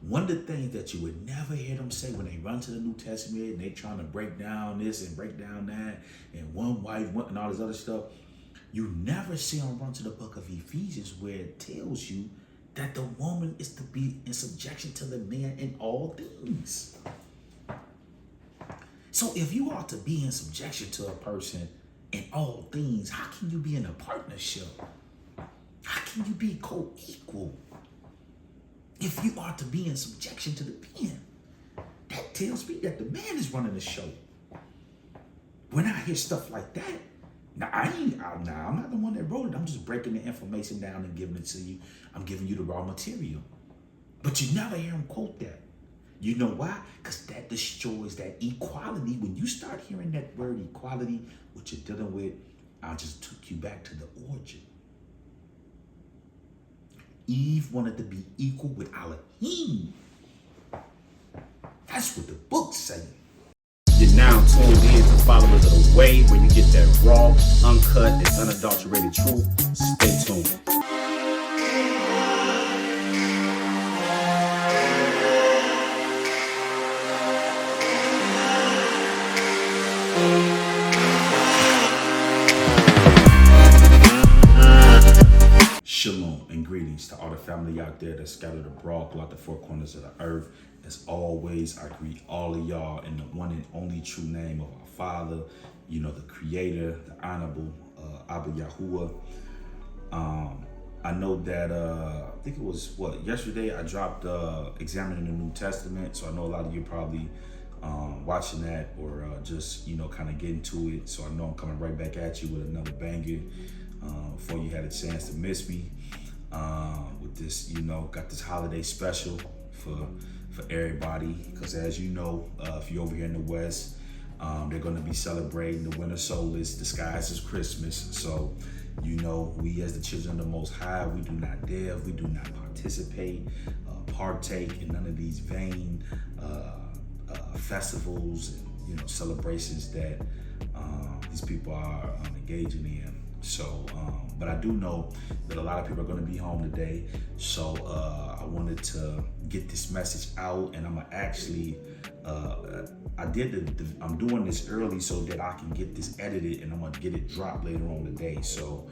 One of the things that you would never hear them say when they run to the New Testament and they trying to break down this and break down that and one wife and all this other stuff, you never see them run to the book of Ephesians where it tells you that the woman is to be in subjection to the man in all things. So if you are to be in subjection to a person in all things, how can you be in a partnership? How can you be co-equal? If you are to be in subjection to the man, that tells me that the man is running the show. When I hear stuff like that, now I'm not the one that wrote it. I'm just breaking the information down and giving it to you. I'm giving you the raw material. But you never hear him quote that. You know why? Because that destroys that equality. When you start hearing that word equality, what you're dealing with, I just took you back to the origin. Eve wanted to be equal with Elohim. That's what the book's saying. You're now tuned in to Followers of the Way, where you get that raw, uncut, and unadulterated truth. Stay tuned. Shalom and greetings to all the family out there that's scattered abroad throughout the four corners of the earth. As always, I greet all of y'all in the one and only true name of our Father, the Creator, the Honorable Abba Yahuwah. I know that, I think it was, yesterday I dropped Examining the New Testament. So I know a lot of you probably watching that or just, kind of getting to it. So I know I'm coming right back at you with another banger. Before you had a chance to miss me with this, got this holiday special for everybody. Because as you know, if you're over here in the West, they're going to be celebrating the winter solstice disguised as Christmas. So, we as the children of the Most High, we do not dare, we do not participate, partake in none of these vain festivals and celebrations that these people are engaging in. So, but I do know that a lot of people are going to be home today. So I wanted to get this message out, and I'm gonna actually, I'm doing this early so that I can get this edited, and I'm gonna get it dropped later on today. So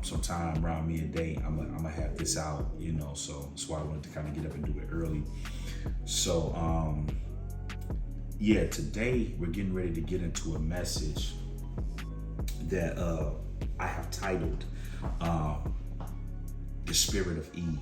sometime around midday, I'm gonna have this out, so that's why I wanted to kind of get up and do it early. So today we're getting ready to get into a message that I have titled The Spirit of Eve.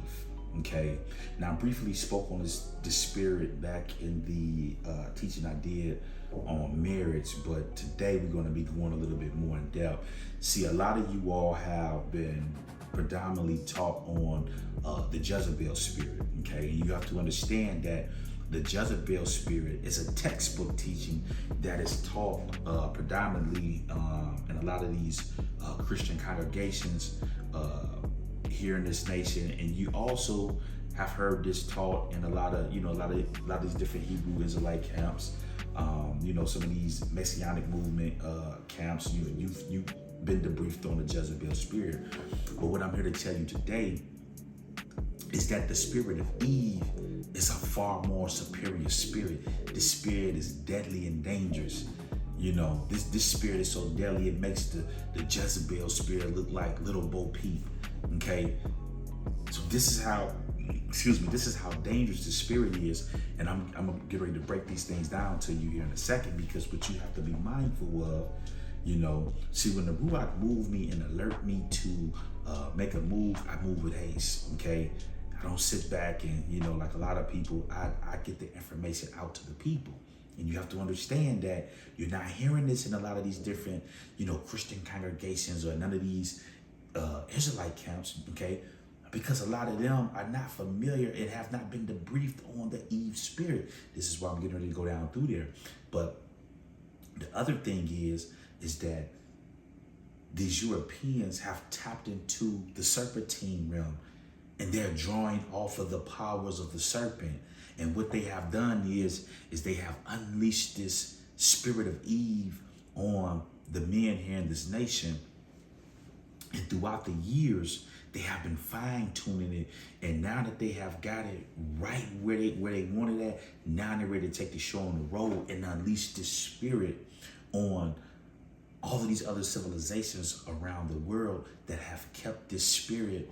Okay. Now I briefly spoke on this spirit back in the teaching I did on marriage, but today we're going to be going a little bit more in depth. See, a lot of you all have been predominantly taught on the Jezebel spirit. Okay. And you have to understand that the Jezebel spirit is a textbook teaching that is taught predominantly in a lot of these Christian congregations here in this nation, and you also have heard this taught in a lot of these different Hebrew Israelite camps. Some of these Messianic movement camps. You've been debriefed on the Jezebel spirit, but what I'm here to tell you today is that the spirit of Eve is a far more superior spirit. This spirit is deadly and dangerous. This spirit is so deadly, it makes the Jezebel spirit look like little Bo Peep. Okay, so this is how dangerous the spirit is, and I'm gonna get ready to break these things down to you here in a second, because what you have to be mindful of, see, when the Ruach move me and alert me to make a move, I move with haste. Okay, I don't sit back and like a lot of people, I get the information out to the people. And you have to understand that you're not hearing this in a lot of these different, Christian congregations or none of these Israelite camps, okay? Because a lot of them are not familiar and have not been debriefed on the Eve spirit. This is why I'm getting ready to go down through there. But the other thing is that these Europeans have tapped into the serpentine realm, and they're drawing off of the powers of the serpent. And what they have done is they have unleashed this spirit of Eve on the men here in this nation. And throughout the years, They have been fine-tuning it, and now that they have got it right where they wanted it at, now they're ready to take the show on the road and unleash this spirit on all of these other civilizations around the world that have kept this spirit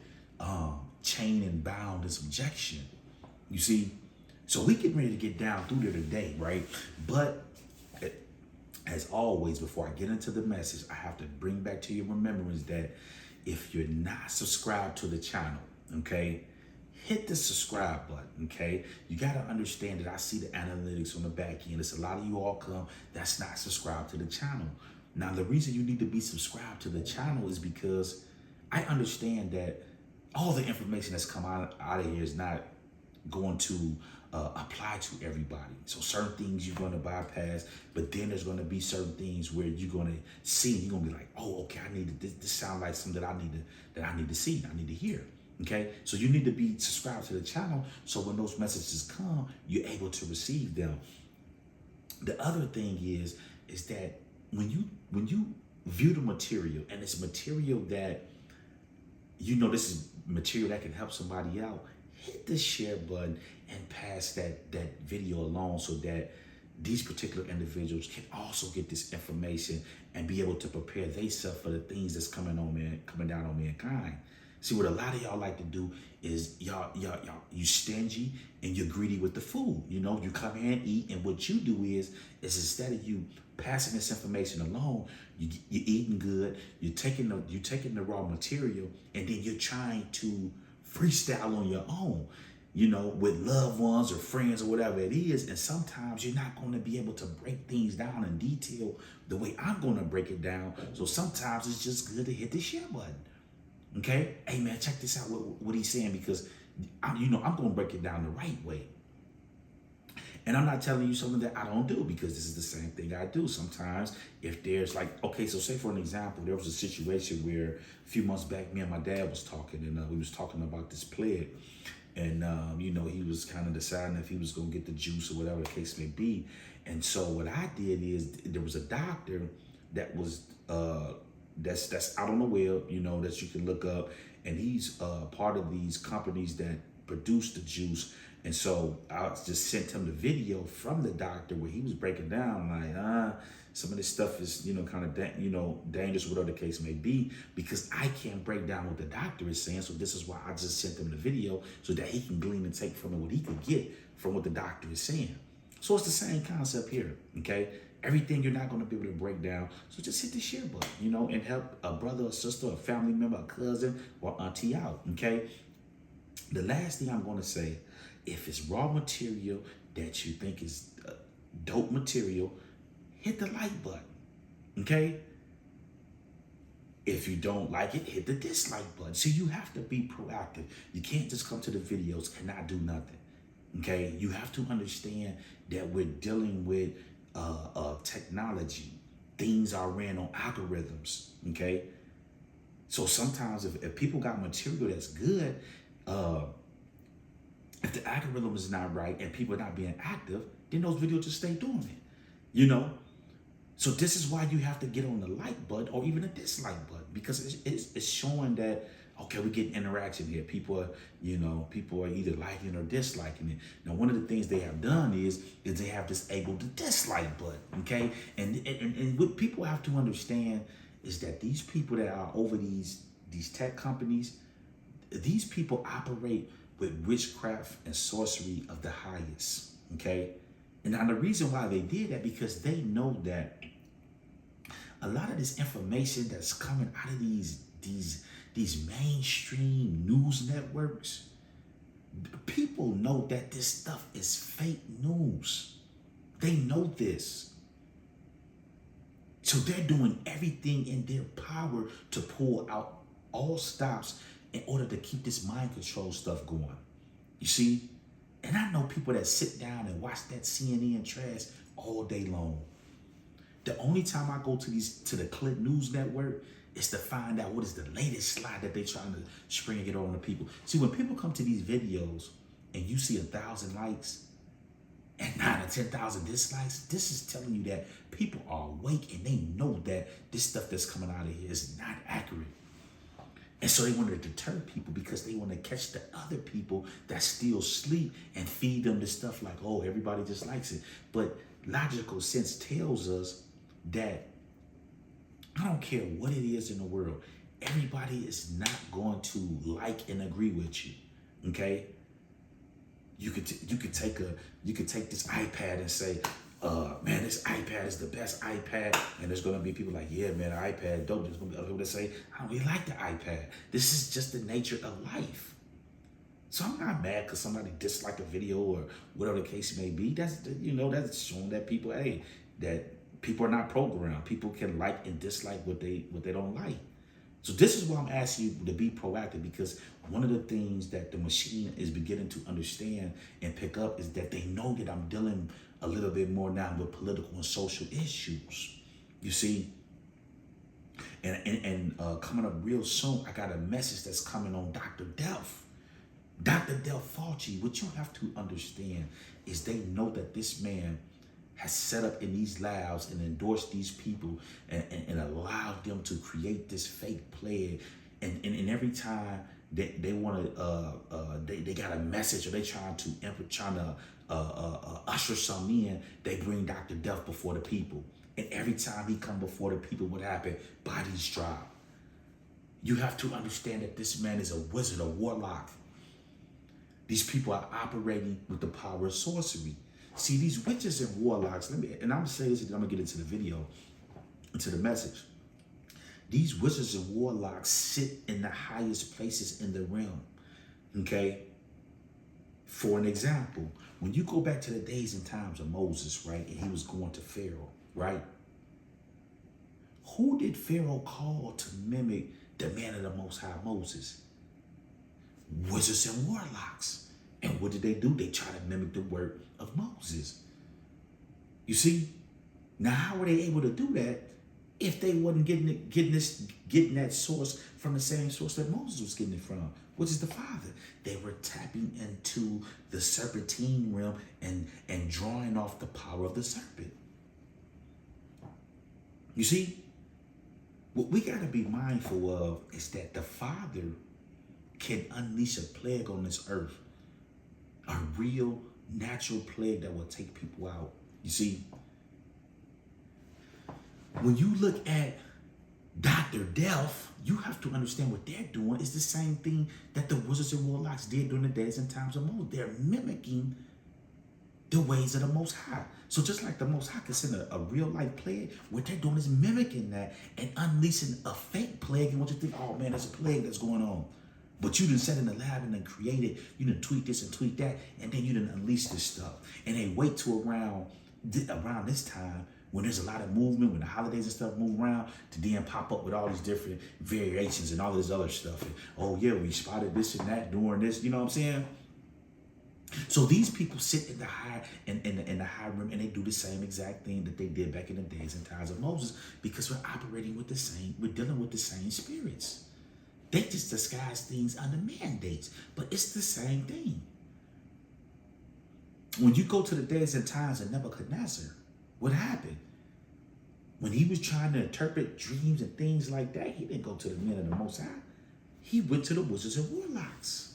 chained and bound in subjection. You see, so we getting ready to get down through there today, right? But as always, before I get into the message, I have to bring back to your remembrance that if you're not subscribed to the channel, okay, hit the subscribe button, okay? You got to understand that I see the analytics on the back end. It's a lot of you all come that's not subscribed to the channel. Now, the reason you need to be subscribed to the channel is because I understand that all the information that's come out of here is not going to apply to everybody. So certain things you're going to bypass, but then there's going to be certain things where you're going to see, you're going to be like, oh, okay, I need to, this sounds like something that I need to see, I need to hear. Okay, so you need to be subscribed to the channel, so when those messages come, you're able to receive them. The other thing is that when you view the material, and it's material that you know this is material that can help somebody out, hit the share button and pass that video along so that these particular individuals can also get this information and be able to prepare themselves for the things that's coming down on mankind. See, what a lot of y'all like to do is you stingy and you're greedy with the food. You know, you come here and eat, and what you do is instead of you passing this information along, you're eating good, you're taking the raw material, and then you're trying to freestyle on your own, you know, with loved ones or friends or whatever it is. And sometimes you're not going to be able to break things down in detail the way I'm going to break it down. So sometimes it's just good to hit the share button. Okay? Hey man, check this out, what he's saying, because I'm going to break it down the right way. And I'm not telling you something that I don't do, because this is the same thing I do. Sometimes if there's like, okay, so say for an example, there was a situation where a few months back, me and my dad was talking, and we was talking about this plague. And, you know, he was kind of deciding if he was going to get the juice or whatever the case may be. And so what I did is there was a doctor that was, that's out on the web, you know, that you can look up. And he's part of these companies that produce the juice. And so I just sent him the video from the doctor where he was breaking down like, some of this stuff is, you know, kind of, dangerous, whatever the case may be, because I can't break down what the doctor is saying. So this is why I just sent him the video so that he can glean and take from it what he could get from what the doctor is saying. So it's the same concept here, okay? Everything you're not going to be able to break down. So just hit the share button, you know, and help a brother, a sister, a family member, a cousin, or auntie out, okay? The last thing I'm going to say, if it's raw material that you think is dope material, hit the like button, okay? If you don't like it, hit the dislike button. So you have to be proactive. You can't just come to the videos and not do nothing, okay? You have to understand that we're dealing with technology. Things are ran on algorithms, okay? So sometimes if people got material that's good, if the algorithm is not right and people are not being active, then those videos just stay dormant, you know? So this is why you have to get on the like button or even a dislike button, because it's showing that, okay, we're getting interaction here. People are either liking or disliking it. Now, one of the things they have done is they have disabled the dislike button, okay? And what people have to understand is that these people that are over these tech companies, these people operate with witchcraft and sorcery of the highest, okay? And now the reason why they did that, because they know that a lot of this information that's coming out of these mainstream news networks, people know that this stuff is fake news. They know this. So they're doing everything in their power to pull out all stops in order to keep this mind control stuff going. You see? And I know people that sit down and watch that CNN trash all day long. The only time I go to the Click News Network is to find out what is the latest slide that they're trying to spring and get on the people. See, when people come to these videos and you see 1,000 likes and 9 or 10,000 dislikes, this is telling you that people are awake and they know that this stuff that's coming out of here is not accurate. And so they want to deter people because they want to catch the other people that still sleep and feed them the stuff like, oh, everybody just likes it. But logical sense tells us that I don't care what it is in the world, everybody is not going to like and agree with you. Okay? You could take this iPad and say, man, this iPad is the best iPad. And there's going to be people like, yeah, man, the iPad dope. There's going to be other people that say, I don't really like the iPad. This is just the nature of life. So I'm not mad because somebody disliked a video or whatever the case may be. That's showing that people, hey, that people are not programmed. People can like and dislike what they don't like. So this is why I'm asking you to be proactive, because one of the things that the machine is beginning to understand and pick up is that they know that I'm dealing a little bit more now with political and social issues. You see, and coming up real soon, I got a message that's coming on Dr. Delph. Dr. Delph Fauci, what you have to understand is they know that this man has set up in these labs and endorsed these people and allowed them to create this fake plague. And every time they want to, they got a message or they trying to usher some in, they bring Dr. Delph before the people. And every time he come before the people, what happened? Bodies drop. You have to understand that this man is a wizard, a warlock. These people are operating with the power of sorcery. See, these witches and warlocks, and I'm going to say this and I'm going to get into the video, into the message. These wizards and warlocks sit in the highest places in the realm, okay? For an example, when you go back to the days and times of Moses, right, and he was going to Pharaoh, right? Who did Pharaoh call to mimic the man of the Most High, Moses? Wizards and warlocks. And what did they do? They try to mimic the word of Moses. You see? Now, how were they able to do that if they wasn't getting that source from the same source that Moses was getting it from, which is the Father? They were tapping into the serpentine realm and drawing off the power of the serpent. You see? What we got to be mindful of is that the Father can unleash a plague on this earth, a real natural plague that will take people out. You see, when you look at Dr. Delph, you have to understand what they're doing is the same thing that the wizards and warlocks did during the days and times of Moses. They're mimicking the ways of the Most High. So just like the Most High can send a real life plague, what they're doing is mimicking that and unleashing a fake plague. And what you think, oh man, there's a plague that's going on. But you done sat in the lab and then created, you done tweak this and tweak that, and then you done unleash this stuff. And they wait till around this time when there's a lot of movement, when the holidays and stuff move around, to then pop up with all these different variations and all this other stuff. And, oh yeah, we spotted this and that during this, you know what I'm saying? So these people sit in the high room and they do the same exact thing that they did back in the days and times of Moses, because we're operating with we're dealing with the same spirits. They just disguise things under mandates, but it's the same thing. When you go to the days and times of Nebuchadnezzar, what happened? When he was trying to interpret dreams and things like that, he didn't go to the men of the Most High. He went to the wizards and warlocks.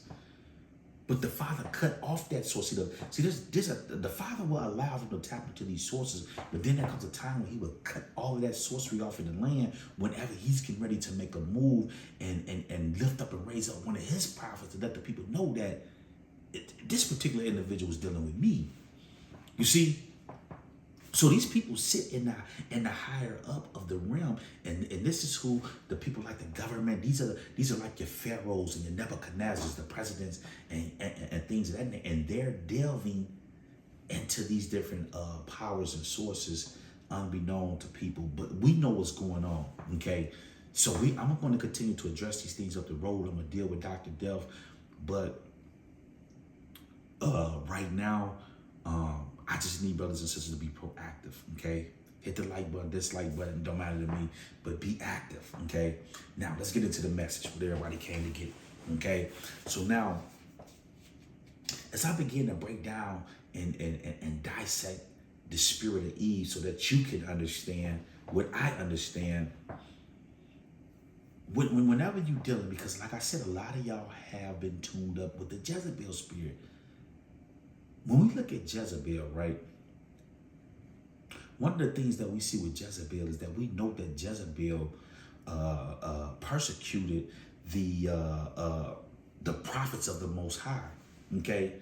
But the Father cut off that source. The Father will allow them to tap into these sources, but then there comes a time when he will cut all of that sorcery off in the land whenever he's getting ready to make a move and lift up and raise up one of his prophets to let the people know that this particular individual is dealing with me. You see? So these people sit in the higher up of the realm, and this is who the people like the government. These are like your pharaohs and your Nebuchadnezzars, the presidents, and things of that nature. And they're delving into these different powers and sources unbeknown to people. But we know what's going on. Okay, so I'm going to continue to address these things up the road. I'm going to deal with Dr. Delph, but right now, I just need brothers and sisters to be proactive, okay? Hit the like button, dislike button, don't matter to me, but be active, okay? Now, let's get into the message what everybody came to get, okay? So now, as I begin to break down and dissect the spirit of Eve so that you can understand what I understand, Whenever you dealing, because like I said, a lot of y'all have been tuned up with the Jezebel spirit. When we look at Jezebel, right? One of the things that we see with Jezebel is that we know that Jezebel persecuted the prophets of the Most High. Okay,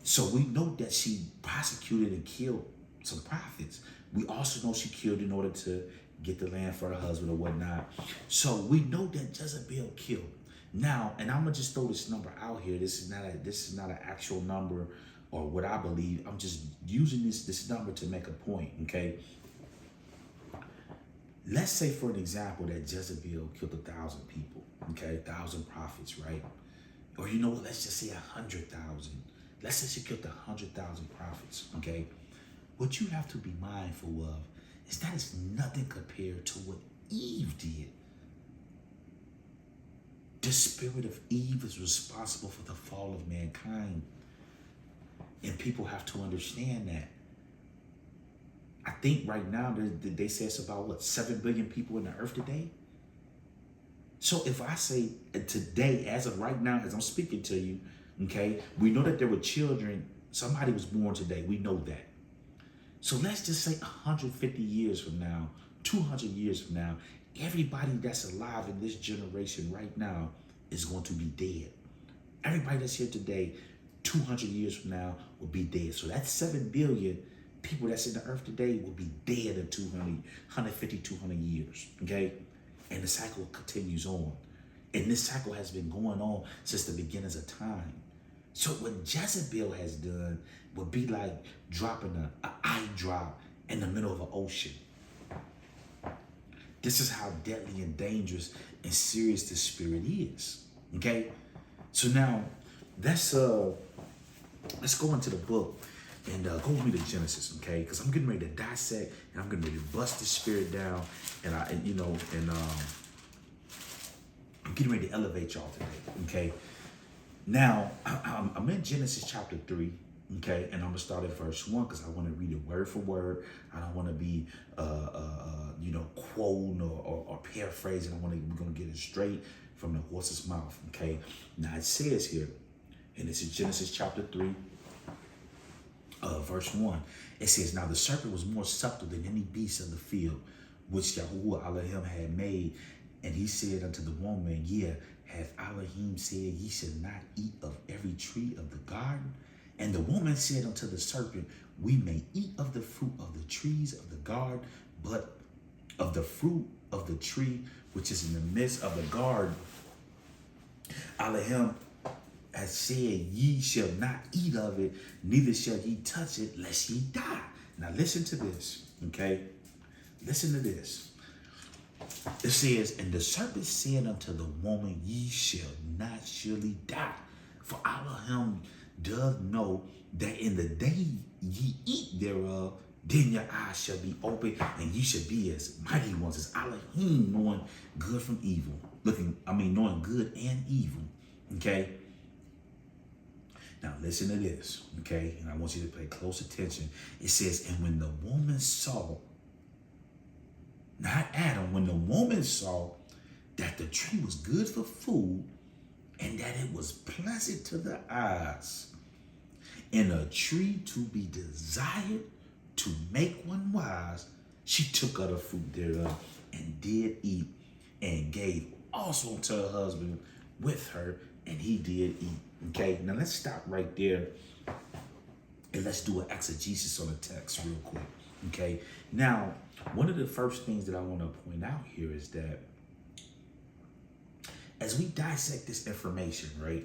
so we know that she prosecuted and killed some prophets. We also know she killed in order to get the land for her husband or whatnot. So we know that Jezebel killed. Now, and I'm gonna just throw this number out here. This is not an actual number or what I believe. I'm just using this number to make a point. Okay. Let's say, for an example, that Jezebel killed 1,000 people. Okay, 1,000 prophets, right? Or you know what? Let's just say 100,000. Let's say she killed 100,000 prophets. Okay. What you have to be mindful of is that it's nothing compared to what Eve did. The spirit of Eve is responsible for the fall of mankind. And people have to understand that. I think right now they say it's about, what, 7 billion people in the earth today? So if I say today, as of right now, as I'm speaking to you, okay, we know that there were children, somebody was born today, we know that. So let's just say 150 years from now, 200 years from now, everybody that's alive in this generation right now is going to be dead. Everybody that's here today, 200 years from now, will be dead. So that's 7 billion people that's in the earth today will be dead in 150, 200 years, okay? And the cycle continues on. And this cycle has been going on since the beginnings of time. So what Jezebel has done would be like dropping an eye drop in the middle of an ocean. This is how deadly and dangerous and serious this spirit is. Okay? So now let's go into the book and go with me to Genesis, okay? Because I'm getting ready to dissect and I'm getting ready to bust this spirit down, and I'm getting ready to elevate y'all today, okay? Now, I'm in Genesis chapter 3, okay? And I'm gonna start at verse 1 because I want to read it word for word. I don't want to be, quoting or paraphrasing. We're gonna get it straight from the horse's mouth, okay? Now it says here, and this is Genesis chapter 3, verse 1. It says, now the serpent was more subtle than any beast of the field, which Yahuwah Elohim had made. And he said unto the woman, yeah, hath Elohim said, ye shall not eat of every tree of the garden? And the woman said unto the serpent, we may eat of the fruit of the trees of the garden, but of the fruit of the tree which is in the midst of the garden, Elohim has said, ye shall not eat of it, neither shall ye touch it, lest ye die. Now listen to this, okay? Listen to this. It says, and the serpent said unto the woman, ye shall not surely die. For Elohim doth know that in the day ye eat thereof, then your eyes shall be open, and ye shall be as mighty ones, as Elohim, knowing good from evil. Knowing good and evil. Okay? Now listen to this, okay? And I want you to pay close attention. It says, and when the woman saw, not Adam, when the woman saw that the tree was good for food and that it was pleasant to the eyes and a tree to be desired to make one wise, she took of the fruit thereof and did eat and gave also to her husband with her, and he did eat. Okay, now let's stop right there and let's do an exegesis on the text real quick. Okay, now one of the first things that I want to point out here is that as we dissect this information, right,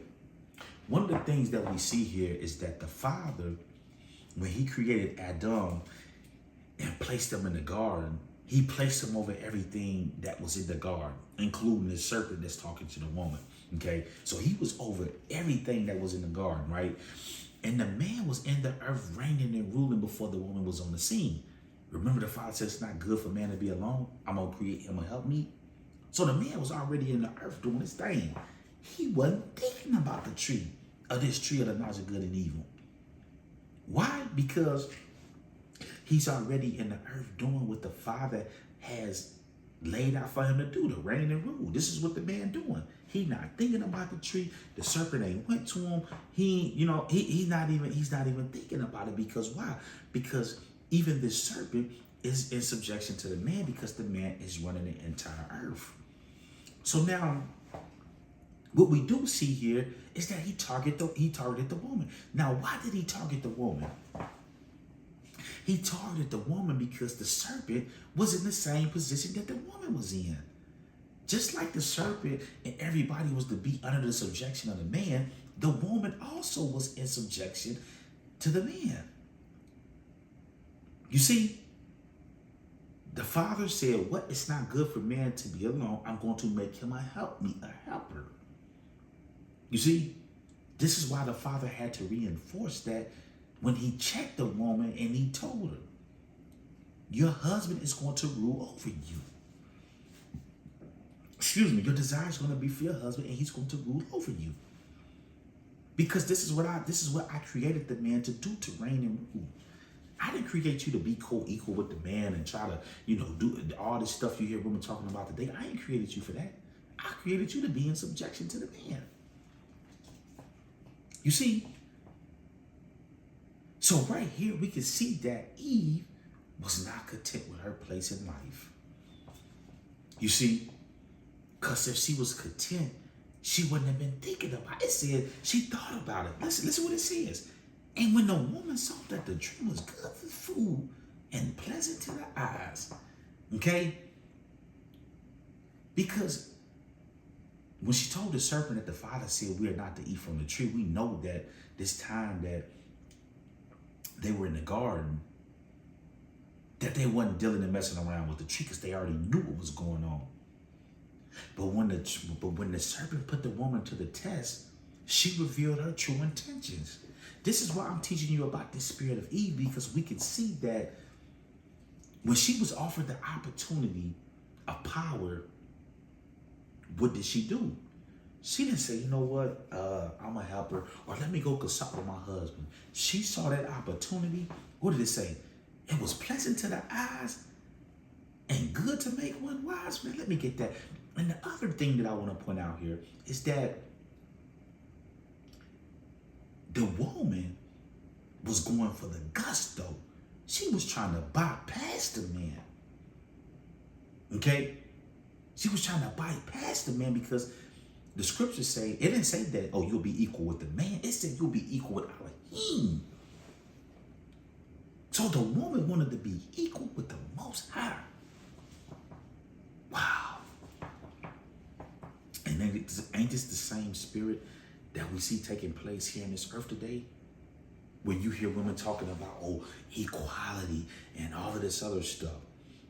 one of the things that we see here is that the Father, when he created Adam and placed them in the garden, he placed them over everything that was in the garden, including the serpent that's talking to the woman. Okay, so he was over everything that was in the garden, right? And the man was in the earth reigning and ruling before the woman was on the scene. Remember, the Father said it's not good for man to be alone. I'm going to create him a helpmeet. So the man was already in the earth doing his thing. He wasn't thinking about the tree of the knowledge of good and evil. Why? Because he's already in the earth doing what the Father has laid out for him to do, to reign and rule. This is what the man doing. He not thinking about the tree. The serpent ain't went to him. He's not even thinking about it. Because why? Because even this serpent is in subjection to the man, because the man is running the entire earth. So now, what we do see here is that he targeted the woman. Now, why did he target the woman? He targeted the woman because the serpent was in the same position that the woman was in. Just like the serpent and everybody was to be under the subjection of the man, the woman also was in subjection to the man. You see, the Father said, "What? It's not good for man to be alone. I'm going to make him a helper." You see, this is why the Father had to reinforce that when he checked the woman and he told her, "Your husband is going to rule over you." Excuse me, your desire is going to be for your husband, and he's going to rule over you. Because this is what I created the man to do, to reign and rule. I didn't create you to be co-equal with the man and try to, do all this stuff you hear women talking about today. I ain't created you for that. I created you to be in subjection to the man. You see? So right here, we can see that Eve was not content with her place in life. You see? Because if she was content, she wouldn't have been thinking about it. It said she thought about it. Listen what it says. And when the woman saw that the tree was good for food and pleasant to the eyes, okay? Because when she told the serpent that the Father said we are not to eat from the tree, we know that this time that they were in the garden, that they wasn't dealing and messing around with the tree, because they already knew what was going on. But when the serpent put the woman to the test, she revealed her true intentions. This is why I'm teaching you about this spirit of Eve, because we can see that when she was offered the opportunity of power, what did she do? She didn't say, "You know what, I'm a helper," or "Let me go consult with my husband." She saw that opportunity. What did it say? It was pleasant to the eyes and good to make one wise. Man, let me get that. And the other thing that I want to point out here is that the woman was going for the gusto. She was trying to bypass the man. Okay? She was trying to bypass the man, because the scriptures say, it didn't say that, "Oh, you'll be equal with the man." It said you'll be equal with Elohim. So the woman wanted to be equal with the Most High. Wow. And then ain't this the same spirit that we see taking place here in this earth today? When you hear women talking about, equality and all of this other stuff.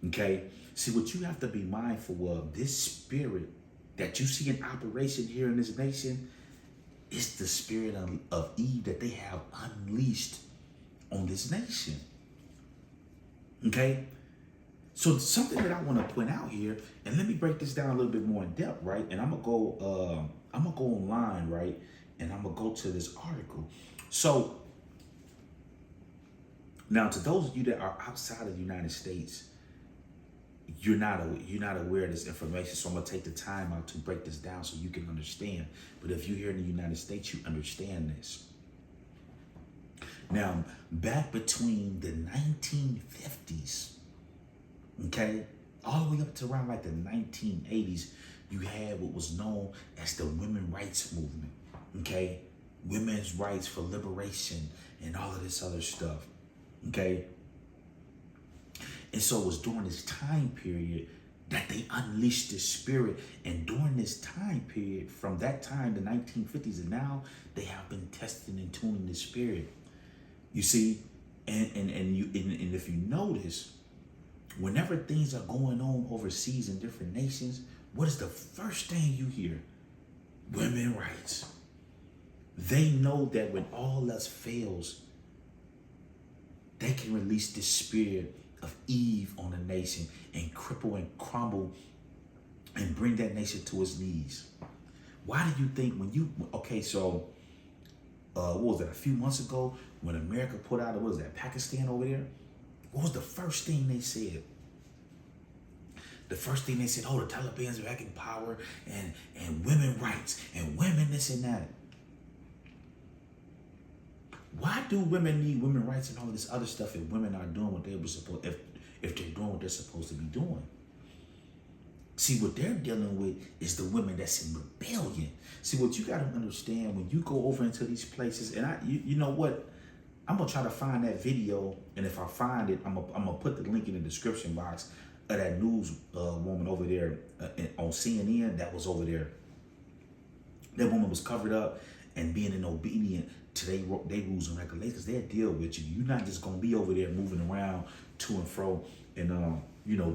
Okay? See, what you have to be mindful of, this spirit that you see in operation here in this nation, is the spirit of Eve that they have unleashed on this nation. Okay? So something that I want to point out here, and let me break this down a little bit more in depth, right? And I'm gonna go online, right? And I'm gonna go to this article. So now, to those of you that are outside of the United States, you're not aware of this information. So I'm gonna take the time out to break this down so you can understand. But if you're here in the United States, you understand this. Now, back between the 1950s, okay, all the way up to around like the 1980s, you had what was known as the women's rights movement, okay? Women's rights for liberation and all of this other stuff, okay? And so it was during this time period that they unleashed this spirit. And during this time period, from that time, the 1950s, and now, they have been testing and tuning the spirit. You see, and if you notice, whenever things are going on overseas in different nations, what is the first thing you hear? Women's rights. They know that when all else fails, they can release this spirit of Eve on a nation and cripple and crumble and bring that nation to its knees. Why do you think what was that, a few months ago when America put out, Pakistan over there? What was the first thing they said? the first thing they said, oh, the Taliban's back in power, and women rights and women this and that. Why do women need women rights and all of this other stuff if women are doing what they were supposed, if they're doing what they're supposed to be doing? See, what they're dealing with is the women that's in rebellion. See, what you got to understand when you go over into these places, and you know what? I'm going to try to find that video, and if I find it, I'm going to put the link in the description box of that news woman over there on CNN that was over there. That woman was covered up and being obedient to they rules and regulations. They'll deal with you. You're not just going to be over there moving around to and fro and,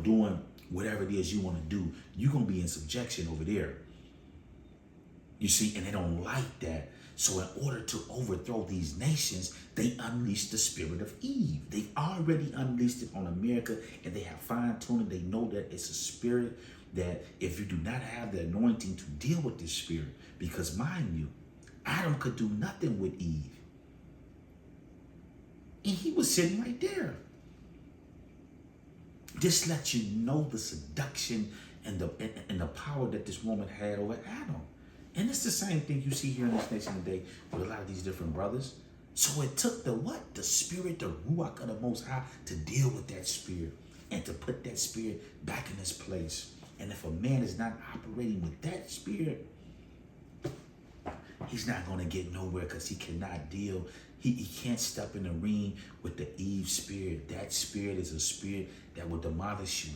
doing whatever it is you want to do. You're going to be in subjection over there. You see, and they don't like that. So in order to overthrow these nations, they unleashed the spirit of Eve. They've already unleashed it on America, and they have fine-tuned it. They know that it's a spirit that if you do not have the anointing to deal with this spirit, because mind you, Adam could do nothing with Eve. And he was sitting right there. Just let you know the seduction and the power that this woman had over Adam. And it's the same thing you see here in this nation today with a lot of these different brothers. So it took the what? The spirit, the Ruach of the Most High to deal with that spirit and to put that spirit back in its place. And if a man is not operating with that spirit, he's not going to get nowhere because he cannot deal. He can't step in the ring with the Eve spirit. That spirit is a spirit that will demolish you.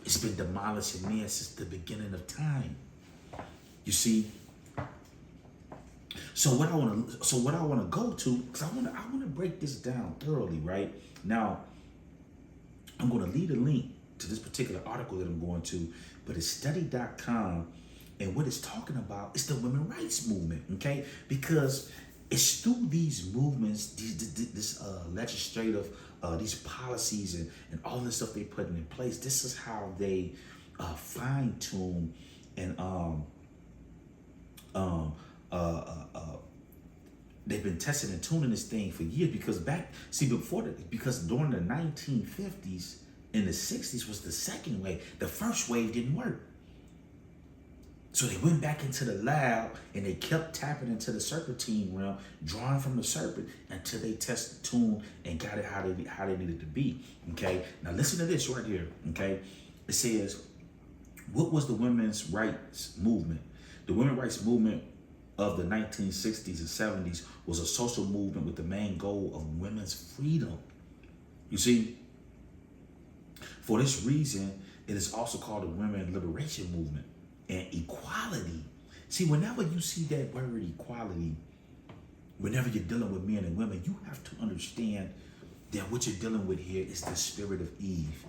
It's been demolishing men since the beginning of time. You see, so what I want to go to, because I want to break this down thoroughly, right? Now, I'm going to leave a link to this particular article that I'm going to, but it's study.com, and what it's talking about is the women's rights movement, okay? Because it's through these movements, this legislative, these policies and all this stuff they put in place. This is how they fine tune and they've been testing and tuning this thing for years because during the 1950s and the 60s was the second wave. The first wave didn't work. So they went back into the lab and they kept tapping into the serpentine realm, drawing from the serpent until they tested, tuned, and got it how they needed to be. Okay. Now listen to this right here. Okay. It says, what was the women's rights movement? The women's rights movement of the 1960s and 70s was a social movement with the main goal of women's freedom. You see, for this reason, it is also called the women's liberation movement and equality. See, whenever you see that word equality, whenever you're dealing with men and women, you have to understand that what you're dealing with here is the spirit of Eve,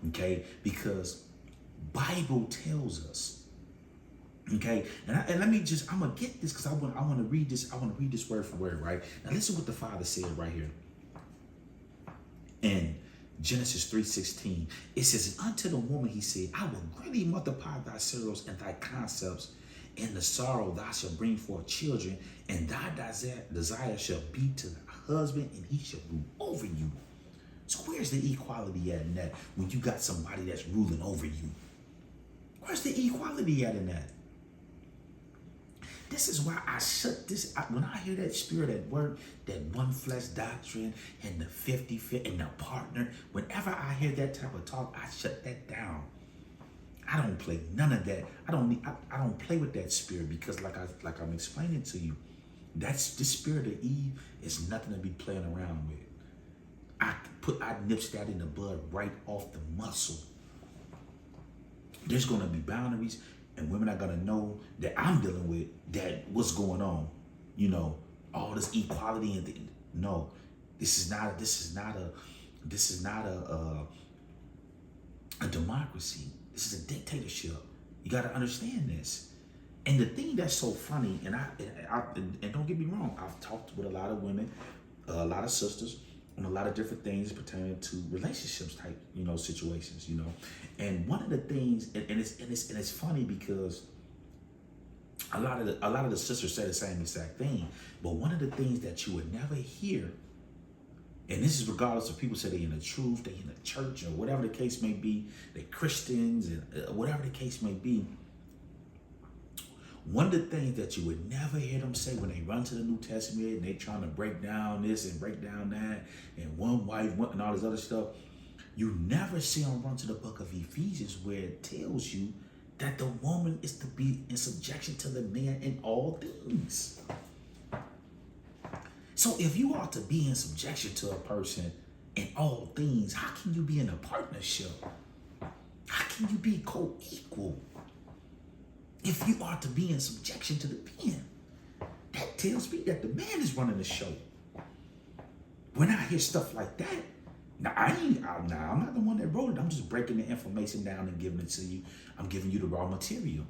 okay? Because Bible tells us, okay, and let me just, I'm gonna get this because I want to read this. I want to read this word for word, right? Now listen what the Father said right here in Genesis 3:16. It says, unto the woman he said, I will greatly multiply thy sorrows and thy concepts. In the sorrow thou shalt bring forth children, and thy desire shall be to thy husband, and he shall rule over you. So where's the equality at in that when you got somebody that's ruling over you? Where's the equality at in that? This is why I shut this. When I hear that spirit at work, that one flesh doctrine and the 50-50 and the partner, whenever I hear that type of talk, I shut that down. I don't play none of that. I don't play with that spirit because like I'm explaining to you, this spirit of Eve is nothing to be playing around with. I nips that in the bud right off the muscle. There's gonna be boundaries. And women are gonna know that I'm dealing with that. What's going on? You know, all this equality and no, this is not a democracy. This is a dictatorship. You got to understand this. And the thing that's so funny, and don't get me wrong, I've talked with a lot of women, a lot of sisters, on a lot of different things pertaining to relationships type, situations, And one of the things, and it's funny because a lot of the sisters say the same exact thing, but one of the things that you would never hear And this is regardless of people say they in the truth, they in the church, or whatever the case may be, they Christians, and whatever the case may be. One of the things that you would never hear them say when they run to the New Testament and they trying to break down this and break down that, and one wife and all this other stuff, you never see them run to the book of Ephesians where it tells you that the woman is to be in subjection to the man in all things. So if you are to be in subjection to a person in all things, how can you be in a partnership? How can you be co-equal? If you are to be in subjection to the man, that tells me that the man is running the show. When I hear stuff like that, now I'm not the one that wrote it. I'm just breaking the information down and giving it to you. I'm giving you the raw material.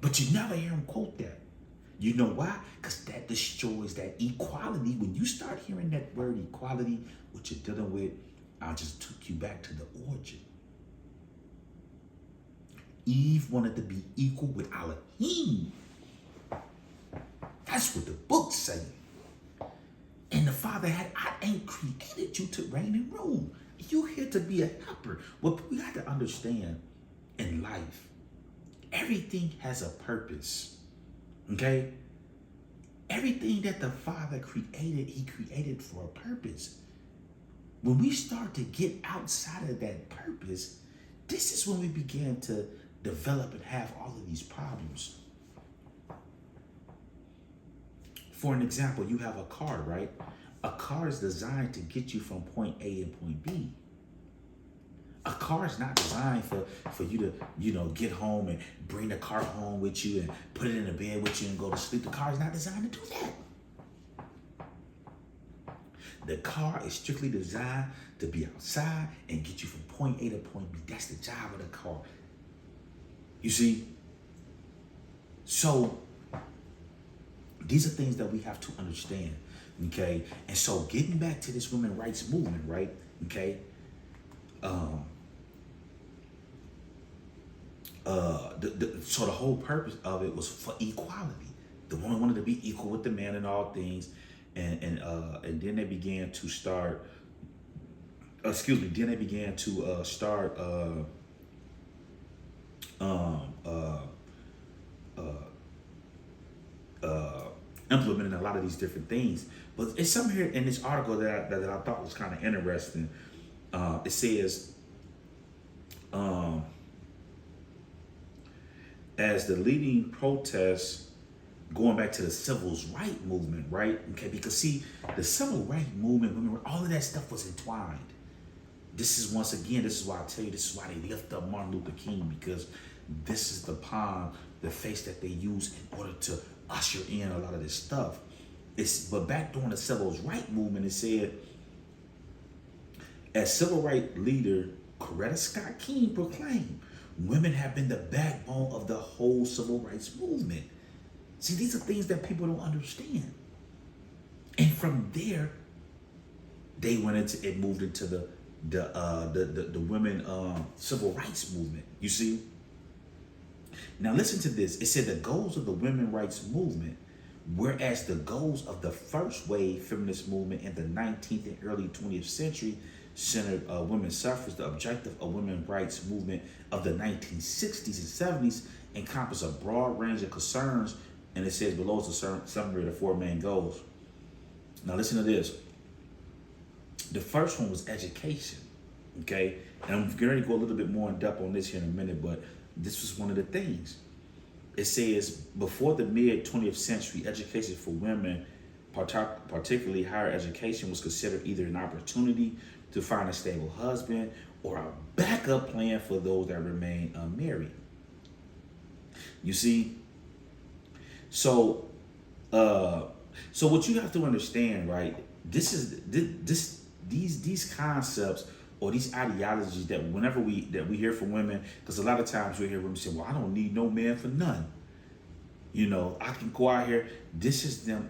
But you never hear him quote that. You know why? Because that destroys that equality. When you start hearing that word equality, what you're dealing with, I just took you back to the origin. Eve wanted to be equal with Elohim. That's what the book say. And the Father had, I ain't created you to reign and rule. You're here to be a helper. What we got to understand in life, everything has a purpose. Okay? Everything that the Father created, he created for a purpose. When we start to get outside of that purpose, this is when we begin to develop and have all of these problems. For an example, you have a car, right? A car is designed to get you from point A and point B. A car is not designed for you to, get home and bring the car home with you and put it in the bed with you and go to sleep. The car is not designed to do that. The car is strictly designed to be outside and get you from point A to point B. That's the job of the car. You see? So these are things that we have to understand, okay? And so getting back to this women's rights movement, right? Okay? So the whole purpose of it was for equality. The woman wanted to be equal with the man in all things, and then they began to start. Then they began to start implementing a lot of these different things. But it's something here in this article that I thought was kind of interesting. It says, as the leading protests going back to the civil rights movement, right? Okay, because see, the civil rights movement, remember, all of that stuff was entwined. This is why I tell you, this is why they lift up Martin Luther King, because this is the face that they use in order to usher in a lot of this stuff. But back during the civil rights movement, it said, as civil rights leader Coretta Scott King proclaimed, women have been the backbone of the whole civil rights movement. See, these are things that people don't understand. And from there, they moved into the women civil rights movement. You see? Now listen to this. It said the goals of the women's rights movement, whereas the goals of the first wave feminist movement in the 19th and early 20th century centered women's suffrage, the objective of women's rights movement of the 1960s and 70s encompassed a broad range of concerns, and it says below is a summary of the four main goals. Now listen to this. The first one was education, okay? And I'm going to go a little bit more in depth on this here in a minute, but this was one of the things. It says, before the mid-20th century, education for women, particularly higher education, was considered either an opportunity to find a stable husband or a backup plan for those that remain unmarried. You see? So what you have to understand, right? These concepts or these ideologies that whenever we hear from women, because a lot of times we hear women say, well, I don't need no man for none. I can go out here. This is them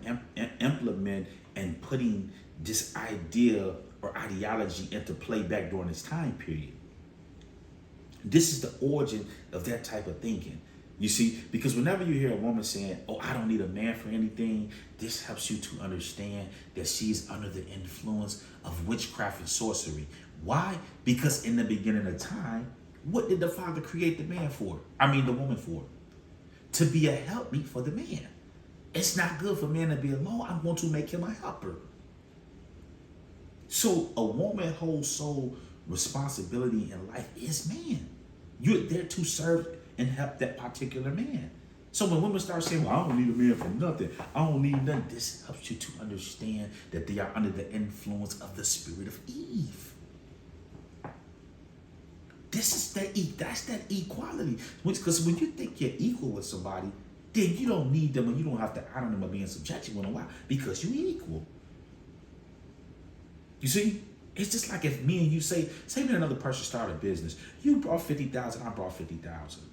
implement and putting this idea or ideology into play back during this time period. This is the origin of that type of thinking. You see, because whenever you hear a woman saying, "Oh, I don't need a man for anything," this helps you to understand that she's under the influence of witchcraft and sorcery. Why? Because in the beginning of time, what did the Father create the man for? I mean, the woman for? To be a helpmeet for the man. It's not good for man to be alone. I'm going to make him a helper. So a woman holds sole responsibility in life is man. You're there to serve and help that particular man. So when women start saying, "Well, I don't need a man for nothing. I don't need nothing," this helps you to understand that they are under the influence of the spirit of Eve. That's that equality. Because when you think you're equal with somebody, then you don't need them and you don't have to honor them or be in subjection with them. Why? Because you're equal. You see? It's just like if me and you say me and another person start a business. You brought 50,000, I brought 50,000.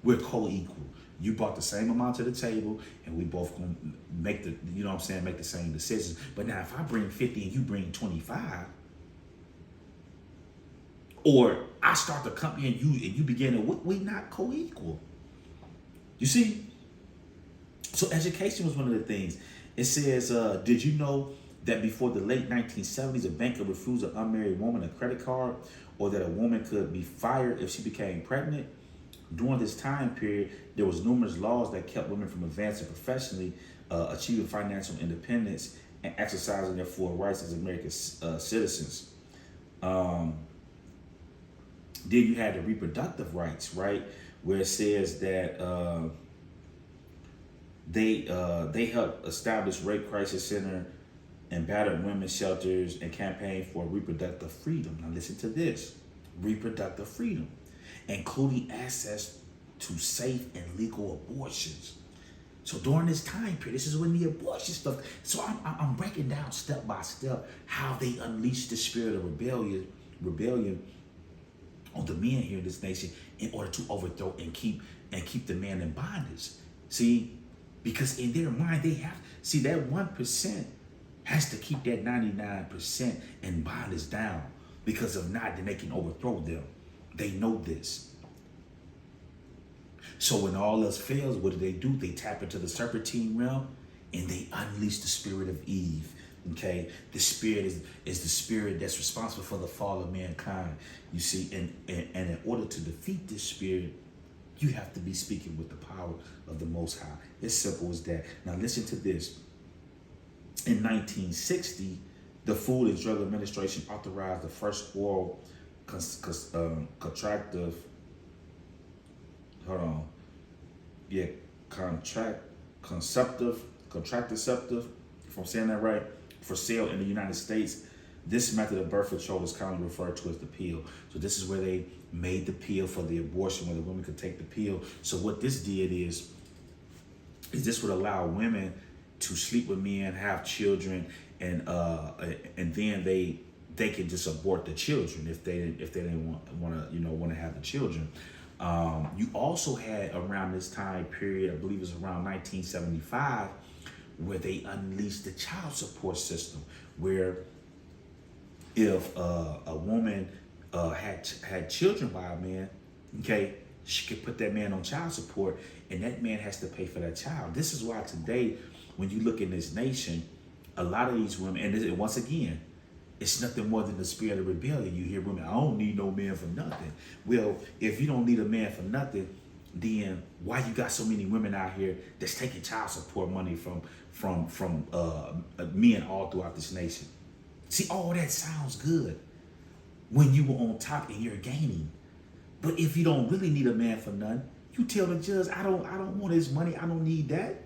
We're co-equal. You brought the same amount to the table, and we both gonna make the same decisions. But now if I bring 50 and you bring 25, or I start the company and you begin to, we not co-equal. You see? So education was one of the things. It says, did you know that before the late 1970s, a bank could refuse an unmarried woman a credit card, or that a woman could be fired if she became pregnant? During this time period, there was numerous laws that kept women from advancing professionally, achieving financial independence, and exercising their full rights as American citizens. Then you had the reproductive rights, right, where it says that they helped establish rape crisis center and battered women's shelters and campaigned for reproductive freedom. Now listen to this: reproductive freedom, including access to safe and legal abortions. So during this time period, this is when the abortion stuff. So I'm breaking down step by step how they unleashed the spirit of rebellion on the men here in this nation in order to overthrow and keep the man in bondage. See, because in their mind they have that 1% has to keep that 99% in bondage down, because if not, then they can overthrow them. They know this. So when all else fails, what do? They tap into the serpentine realm and they unleash the spirit of Eve. Okay, the spirit is the spirit that's responsible for the fall of mankind. You see, and in order to defeat this spirit, you have to be speaking with the power of the Most High. It's simple as that. Now listen to this. In 1960, the Food and Drug Administration authorized the first oral contraceptive, if I'm saying that right, for sale in the United States. This method of birth control is commonly referred to as the pill. So this is where they made the pill for the abortion, where the women could take the pill. So what this did is this would allow women to sleep with men, have children, and then they could just abort the children if they didn't want to have the children. You also had around this time period, I believe it was around 1975, where they unleashed the child support system, where if a woman had children by a man, okay, she could put that man on child support, and that man has to pay for that child. This is why today, when you look in this nation, a lot of these women, and once again, it's nothing more than the spirit of rebellion. You hear women, "I don't need no man for nothing." Well, if you don't need a man for nothing, then why you got so many women out here that's taking child support money from men all throughout this nation? See, all that sounds good when you were on top and you're gaining. But if you don't really need a man for nothing, you tell the judge, I don't want his money. I don't need that.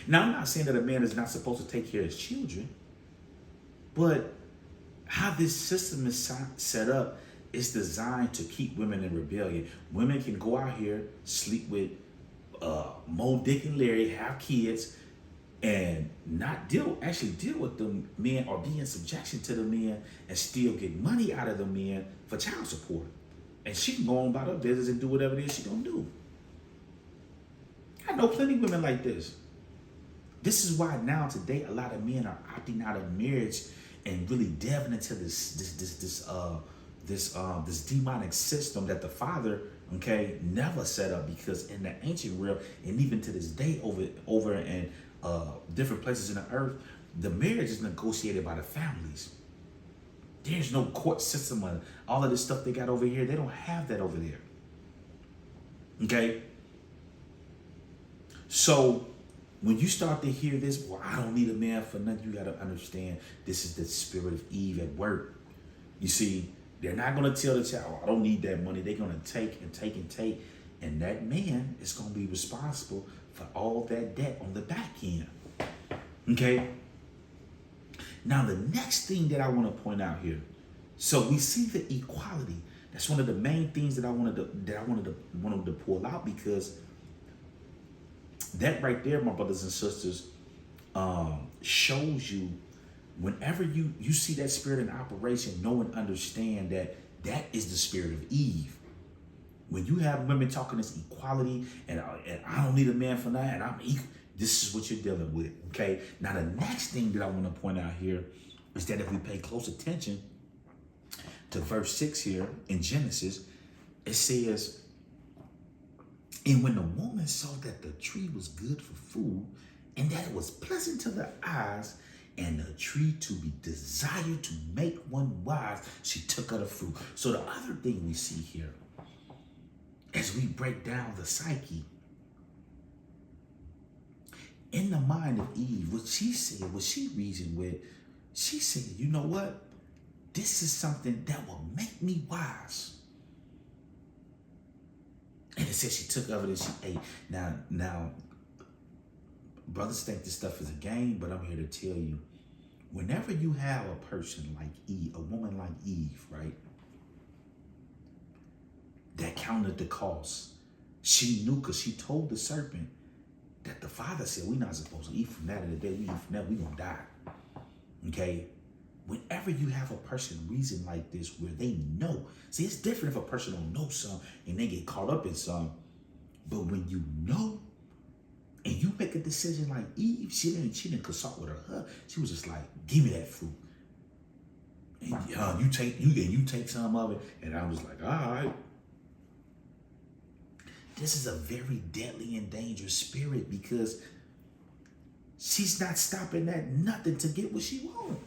Now, I'm not saying that a man is not supposed to take care of his children, but how this system is set up is designed to keep women in rebellion. Women can go out here, sleep with Mo, Dick, and Larry, have kids, and not deal with the men or be in subjection to the men and still get money out of the men for child support. And she can go on about her business and do whatever it is she gonna do. I know plenty of women like this. This is why now today a lot of men are opting out of marriage and really delving into this demonic system that the Father Okay, never set up, because in the ancient world, and even to this day, over in different places in the earth, the marriage is negotiated by the families. There's no court system on all of this stuff they got over here. They don't have that over there. Okay, so when you start to hear this, well, I don't need a man for nothing, you got to understand this is the spirit of Eve at work. You see, they're not going to tell the child, oh, I don't need that money. They're going to take and take and take. And that man is going to be responsible for all that debt on the back end. Okay? Now, the next thing that I want to point out here. So we see the equality. That's one of the main things that I wanted to pull out, because that right there, my brothers and sisters, shows you, whenever you see that spirit in operation, know and understand that that is the spirit of Eve. When you have women talking this equality, and I don't need a man for that, and I'm equal, this is what you're dealing with, okay? Now, the next thing that I want to point out here is that if we pay close attention to verse 6 here in Genesis, it says, and when the woman saw that the tree was good for food, and that it was pleasant to the eyes, and the tree to be desired to make one wise, she took of the fruit. So the other thing we see here, as we break down the psyche, in the mind of Eve, what she said, what she reasoned with, she said, you know what? This is something that will make me wise. And it says she took of it and she ate. Now, brothers think this stuff is a game, but I'm here to tell you, whenever you have a person like Eve, a woman like Eve, right, that counted the cost, she knew, because she told the serpent that the father said, we're not supposed to eat from that, and the day we eat from that, we're going to die. Okay? Whenever you have a person reason like this, where they know, see, it's different if a person don't know something and they get caught up in something, but when you know, and you make a decision like Eve, she didn't consult with her. She was just like, give me that fruit. And you take some of it. And I was like, all right. This is a very deadly and dangerous spirit, because she's not stopping at nothing to get what she wants,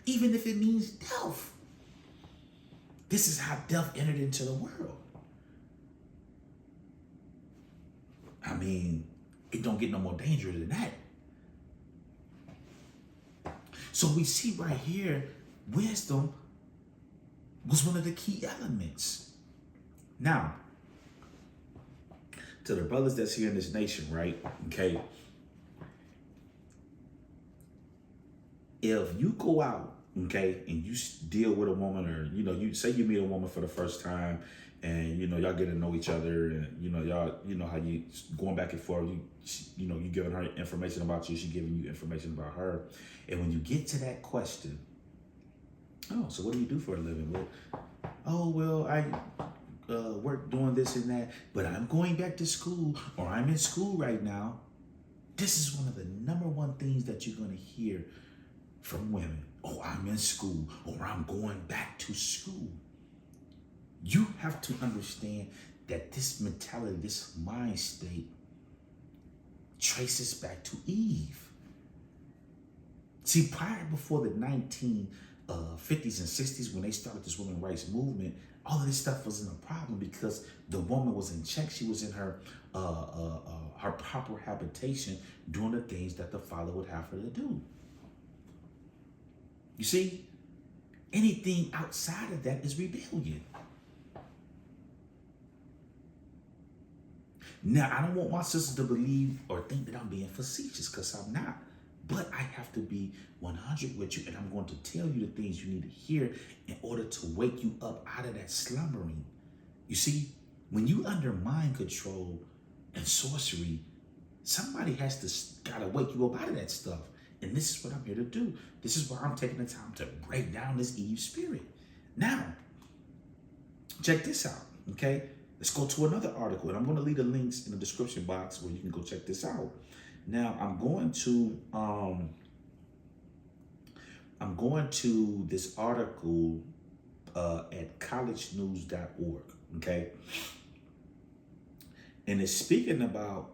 even if it means death. This is how death entered into the world. I mean, it don't get no more dangerous than that. So we see right here, wisdom was one of the key elements. Now, to the brothers that's here in this nation, right? Okay. If you go out, okay, and you deal with a woman, or, you say you meet a woman for the first time, and, y'all get to know each other, and, y'all, how you going back and forth, you giving her information about you, she giving you information about her. And when you get to that question, oh, so what do you do for a living? Well, oh, well, I work doing this and that, but I'm going back to school, or I'm in school right now. This is one of the number one things that you're going to hear from women. Oh, I'm in school, or I'm going back to school. You have to understand that this mentality, this mind state, traces back to Eve. See, before the 1950s and 60s, when they started this women's rights movement, all of this stuff wasn't a problem, because the woman was in check. She was in her proper habitation, doing the things that the father would have her to do. You see, anything outside of that is rebellion. Now, I don't want my sisters to believe or think that I'm being facetious, because I'm not. But I have to be 100 with you, and I'm going to tell you the things you need to hear in order to wake you up out of that slumbering. You see, when you under mind control and sorcery, somebody gotta wake you up out of that stuff. And this is what I'm here to do. This is why I'm taking the time to break down this Eve spirit. Now, check this out, okay? Let's go to another article, and I'm going to leave the links in the description box where you can go check this out. Now, I'm going to this article at collegenews.org. Okay, and it's speaking about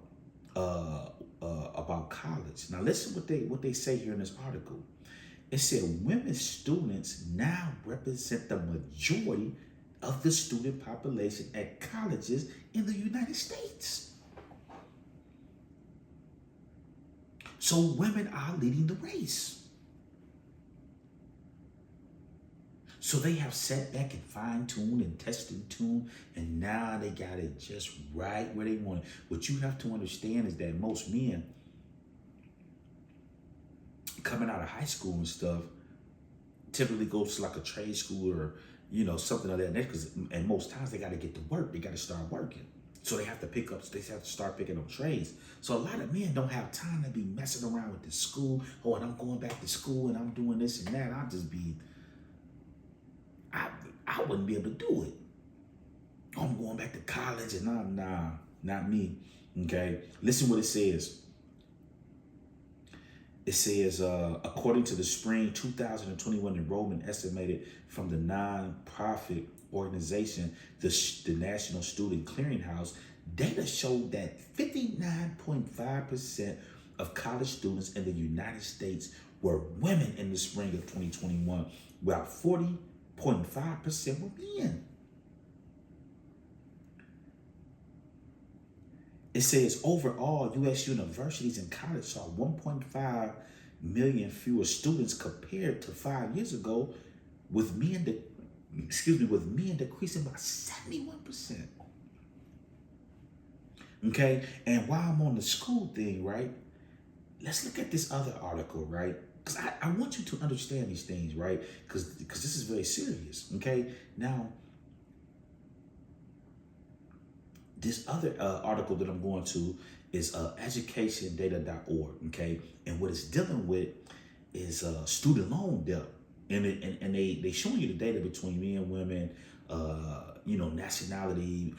college. Now listen what they say here in this article. It said women students now represent the majority of the student population at colleges in the United States. So women are leading the race. So they have sat back and fine-tuned and tested tuned, and now they got it just right where they want it. What you have to understand is that most men coming out of high school and stuff typically go to like a trade school or, you know, something like that. And most times they got to get to work. They got to start working. So they have to start picking up trades. So a lot of men don't have time to be messing around with the school. Oh, and I'm going back to school and I'm doing this and that. I wouldn't be able to do it. Oh, I'm going back to college and not me. Okay. Listen what it says. It says, according to the spring 2021 enrollment estimated from the nonprofit organization, the National Student Clearinghouse, data showed that 59.5% of college students in the United States were women in the spring of 2021, while 40.5% were men. It says overall, U.S. universities and colleges saw 1.5 million fewer students compared to 5 years ago, with men decreasing by 71%. Okay, and while I'm on the school thing, right, let's look at this other article, right? Because I want you to understand these things, right? Because this is very serious. Okay, now. This other article that I'm going to is educationdata.org, okay? And what it's dealing with is student loan debt. And they showing you the data between men, women, nationality,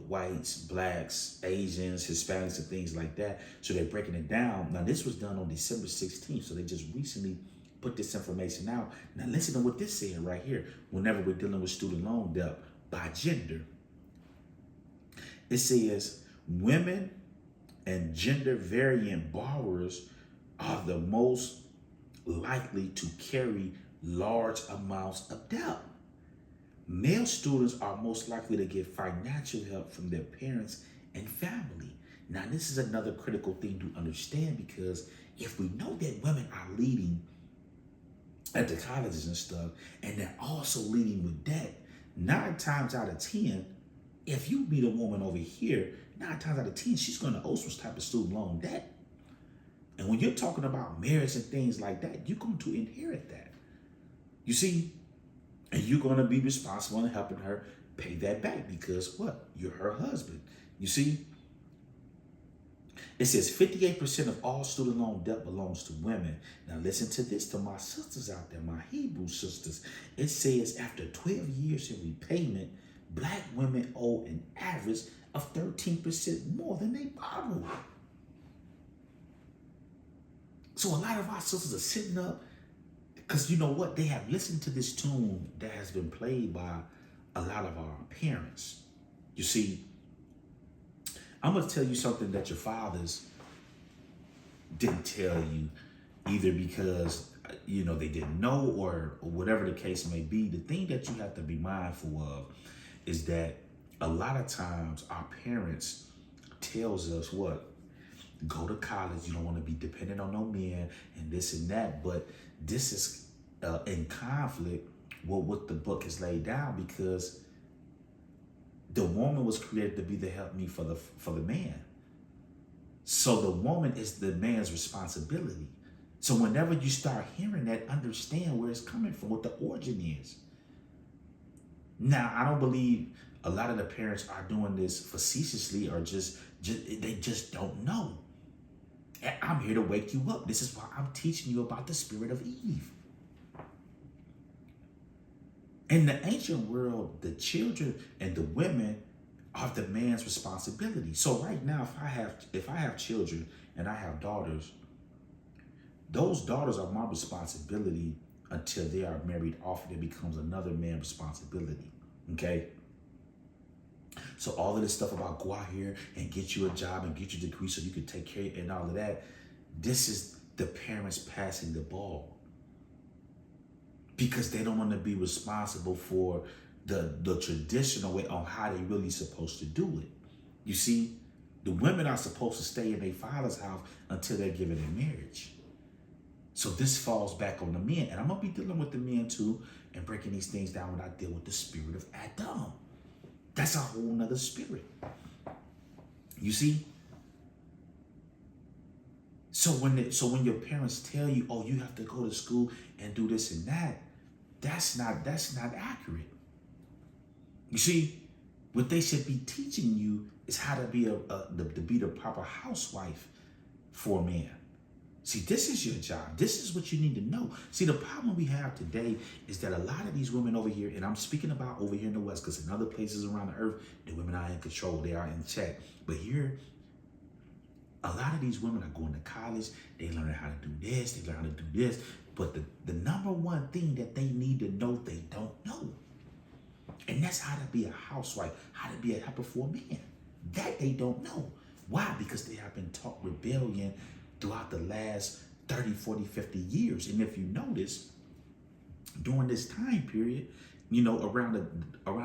whites, blacks, Asians, Hispanics, and things like that. So they're breaking it down. Now, this was done on December 16th, so they just recently put this information out. Now, listen to what this said right here. Whenever we're dealing with student loan debt by gender, it says women and gender variant borrowers are the most likely to carry large amounts of debt. Male students are most likely to get financial help from their parents and family. Now, this is another critical thing to understand, because if we know that women are leading at the colleges and stuff, and they're also leading with debt, 9 times out of 10, if you meet a woman over here, 9 times out of 10, she's going to owe some type of student loan debt. And when you're talking about marriage and things like that, you're going to inherit that. You see? And you're going to be responsible in helping her pay that back, because what? You're her husband. You see? It says 58% of all student loan debt belongs to women. Now listen to this, to my sisters out there, my Hebrew sisters. It says after 12 years in repayment, Black women owe an average of 13% more than they borrowed. So a lot of our sisters are sitting up, because you know what? They have listened to this tune that has been played by a lot of our parents. You see, I'm going to tell you something that your fathers didn't tell you, either because, they didn't know, or whatever the case may be. The thing that you have to be mindful of is that a lot of times our parents tells us what? Go to college. You don't want to be dependent on no men and this and that. But this is in conflict with what the book has laid down, because the woman was created to be the helpmeet for the man. So the woman is the man's responsibility. So whenever you start hearing that, understand where it's coming from, what the origin is. Now, I don't believe a lot of the parents are doing this facetiously, or they just don't know. And I'm here to wake you up. This is why I'm teaching you about the spirit of Eve. In the ancient world, the children and the women are the man's responsibility. So right now, if I have children and I have daughters, those daughters are my responsibility until they are married off, and it becomes another man's responsibility. Okay? So all of this stuff about go out here and get you a job and get your degree so you can take care of and all of that, this is the parents passing the ball because they don't want to be responsible for the traditional way on how they really supposed to do it. You see, the women are supposed to stay in their father's house until they're given in marriage. So this falls back on the men. And I'm going to be dealing with the men too and breaking these things down when I deal with the spirit of Adam. That's a whole nother spirit. You see? So when your parents tell you, oh, you have to go to school and do this and that, that's not accurate. You see, what they should be teaching you is how to be the proper housewife for a man. See, this is your job. This is what you need to know. See, the problem we have today is that a lot of these women over here, and I'm speaking about over here in the West, because in other places around the earth, the women are in control. They are in check. But here, a lot of these women are going to college. They learn how to do this. They learn how to do this. But the number one thing that they need to know, they don't know. And that's how to be a housewife, how to be a helper for a man. That they don't know. Why? Because they have been taught rebellion throughout the last 30, 40, 50 years. And if you notice, during this time period, you know, around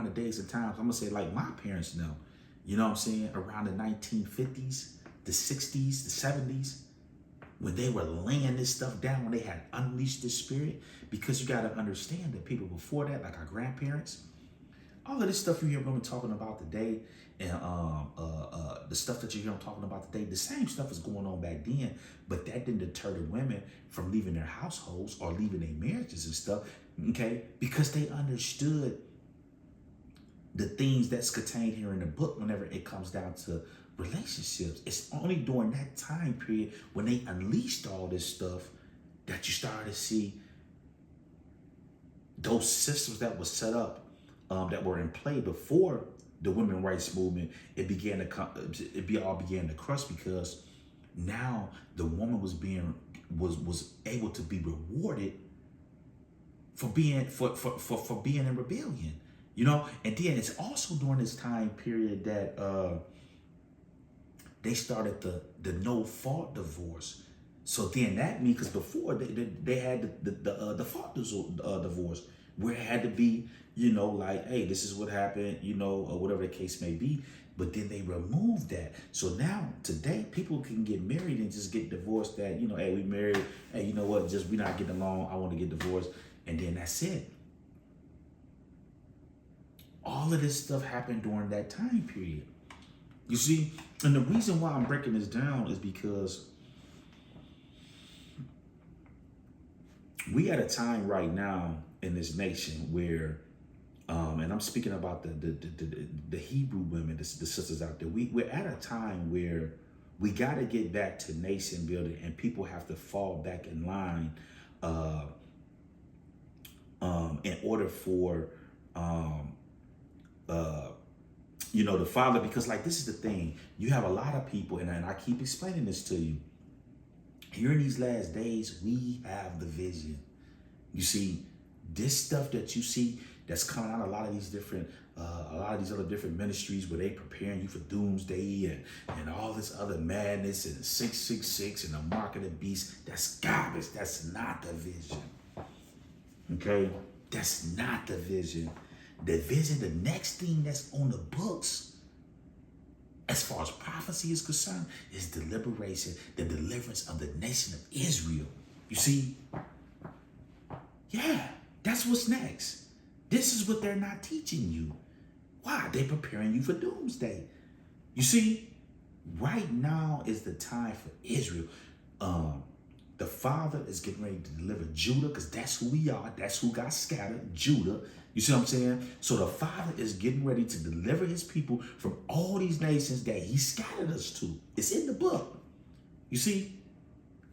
the days and times, I'm going to say like my parents know, you know what I'm saying, around the 1950s, the 60s, the 70s, when they were laying this stuff down, when they had unleashed this spirit, because you got to understand that people before that, like our grandparents, all of this stuff you hear women talking about today, and the stuff that you hear them talking about today, the same stuff is going on back then, but that didn't deter the women from leaving their households or leaving their marriages and stuff, okay? Because they understood the things that's contained here in the book whenever it comes down to relationships. It's only during that time period when they unleashed all this stuff that you started to see those systems that were set up, that were in play before the women's rights movement. It all began to crush because now the woman was able to be rewarded for being in rebellion, you know. And then it's also during this time period that they started the no fault divorce. So then that means, because before they had the fault divorce, where it had to be, you know, like, hey, this is what happened, you know, or whatever the case may be. But then they removed that. So now today people can get married and just get divorced. That, you know, hey, we married. Hey, you know what? Just we not getting along. I want to get divorced, and then that's it. All of this stuff happened during that time period. You see, and the reason why I'm breaking this down is because we at a time right now in this nation where, and I'm speaking about the Hebrew women, the sisters out there. We're at a time where we got to get back to nation building, and people have to fall back in line in order for you know, the Father. Because like, this is the thing, you have a lot of people, and I keep explaining this to you. Here in these last days, we have the vision. You see, this stuff that you see that's coming out of a lot of these other different ministries where they preparing you for doomsday and all this other madness and 666 and the mark of the beast. That's garbage. That's not the vision. Okay? That's not the vision. The vision, the next thing that's on the books, as far as prophecy is concerned, is the deliverance of the nation of Israel. You see? Yeah, that's what's next. This is what they're not teaching you. Why? They're preparing you for doomsday. You see? Right now is the time for Israel. The Father is getting ready to deliver Judah, because that's who we are. That's who got scattered, Judah. You see what I'm saying? So the Father is getting ready to deliver his people from all these nations that he scattered us to. It's in the book. You see?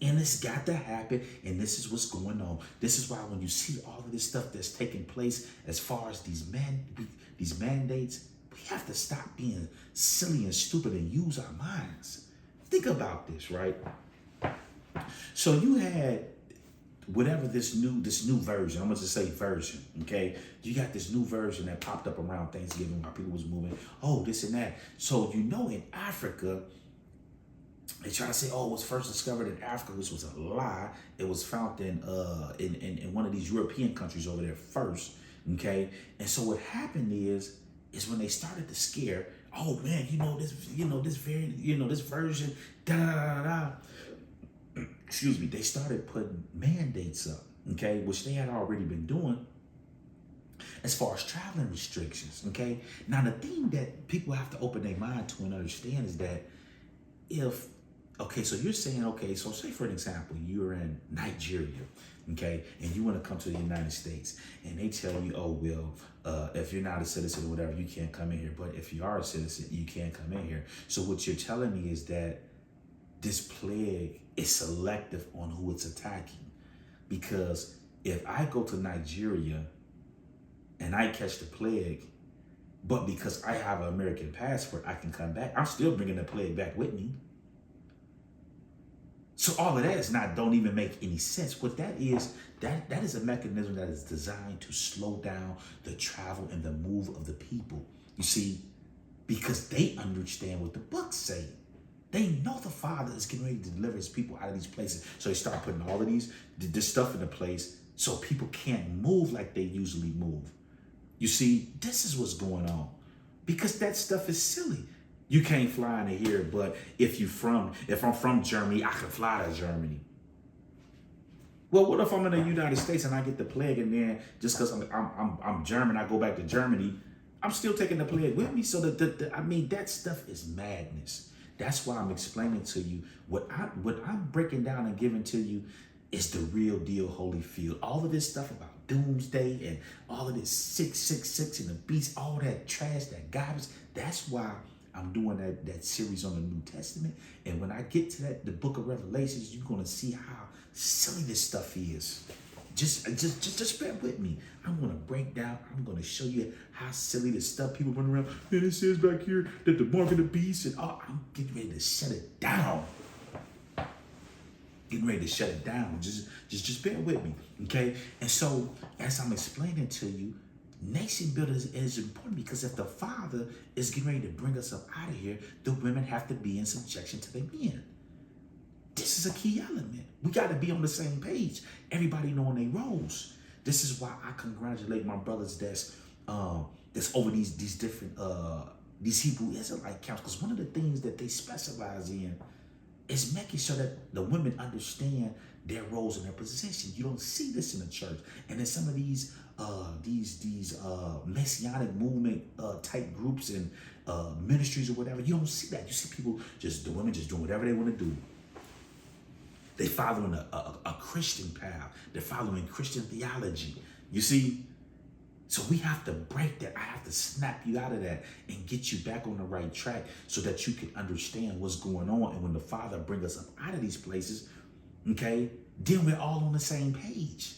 And it's got to happen, and this is what's going on. This is why when you see all of this stuff that's taking place as far as these mandates, we have to stop being silly and stupid and use our minds. Think about this, right? So you had whatever this new version, I'm gonna just say version, okay? You got this new version that popped up around Thanksgiving while people was moving, oh, this and that. So in Africa, they try to say, oh, it was first discovered in Africa, which was a lie. It was found in one of these European countries over there first, okay? And so what happened is when they started to scare, oh man, this version, da da da da da. Excuse me, they started putting mandates up, okay, which they had already been doing as far as traveling restrictions, okay? Now, the thing that people have to open their mind to and understand is that so you're saying, okay, so say for an example, you're in Nigeria, okay, and you want to come to the United States, and they tell you, oh, well, if you're not a citizen or whatever, you can't come in here, but if you are a citizen, you can't come in here. So what you're telling me is that this plague is selective on who it's attacking. Because if I go to Nigeria and I catch the plague, but because I have an American passport, I can come back, I'm still bringing the plague back with me. So all of that don't even make any sense. What that is a mechanism that is designed to slow down the travel and the move of the people. You see, because they understand what the books say. They know the Father is getting ready to deliver his people out of these places. So they start putting all of this stuff into place so people can't move like they usually move. You see, this is what's going on. Because that stuff is silly. You can't fly into here, but if I'm from Germany, I can fly to Germany. Well, what if I'm in the United States and I get the plague, and then just because I'm German, I go back to Germany, I'm still taking the plague with me. So that stuff is madness. That's why I'm explaining to you what I'm breaking down and giving to you is the real deal, Holyfield. All of this stuff about doomsday and all of this 666 and the beast, all that trash, that garbage. That's why I'm doing that series on the New Testament. And when I get to the book of Revelations, you're gonna see how silly this stuff is. Just bear with me. I'm gonna break down. I'm gonna show you how silly this stuff people run around. And it says back here that the mark of the beast and I'm getting ready to shut it down. Getting ready to shut it down. Just bear with me, okay? And so as I'm explaining to you, nation building is important because if the Father is getting ready to bring us up out of here, the women have to be in subjection to their men. This is a key element. We got to be on the same page. Everybody knowing their roles. This is why I congratulate my brothers that's over these different these Hebrew Israelite camps, because one of the things that they specialize in is making sure that the women understand their roles and their position. You don't see this in the church, and in some of these messianic movement type groups and ministries or whatever, you don't see that. You see people the women just doing whatever they want to do. They following a Christian path. They're following Christian theology. You see? So we have to break that. I have to snap you out of that and get you back on the right track so that you can understand what's going on. And when the Father brings us up out of these places, okay, then we're all on the same page.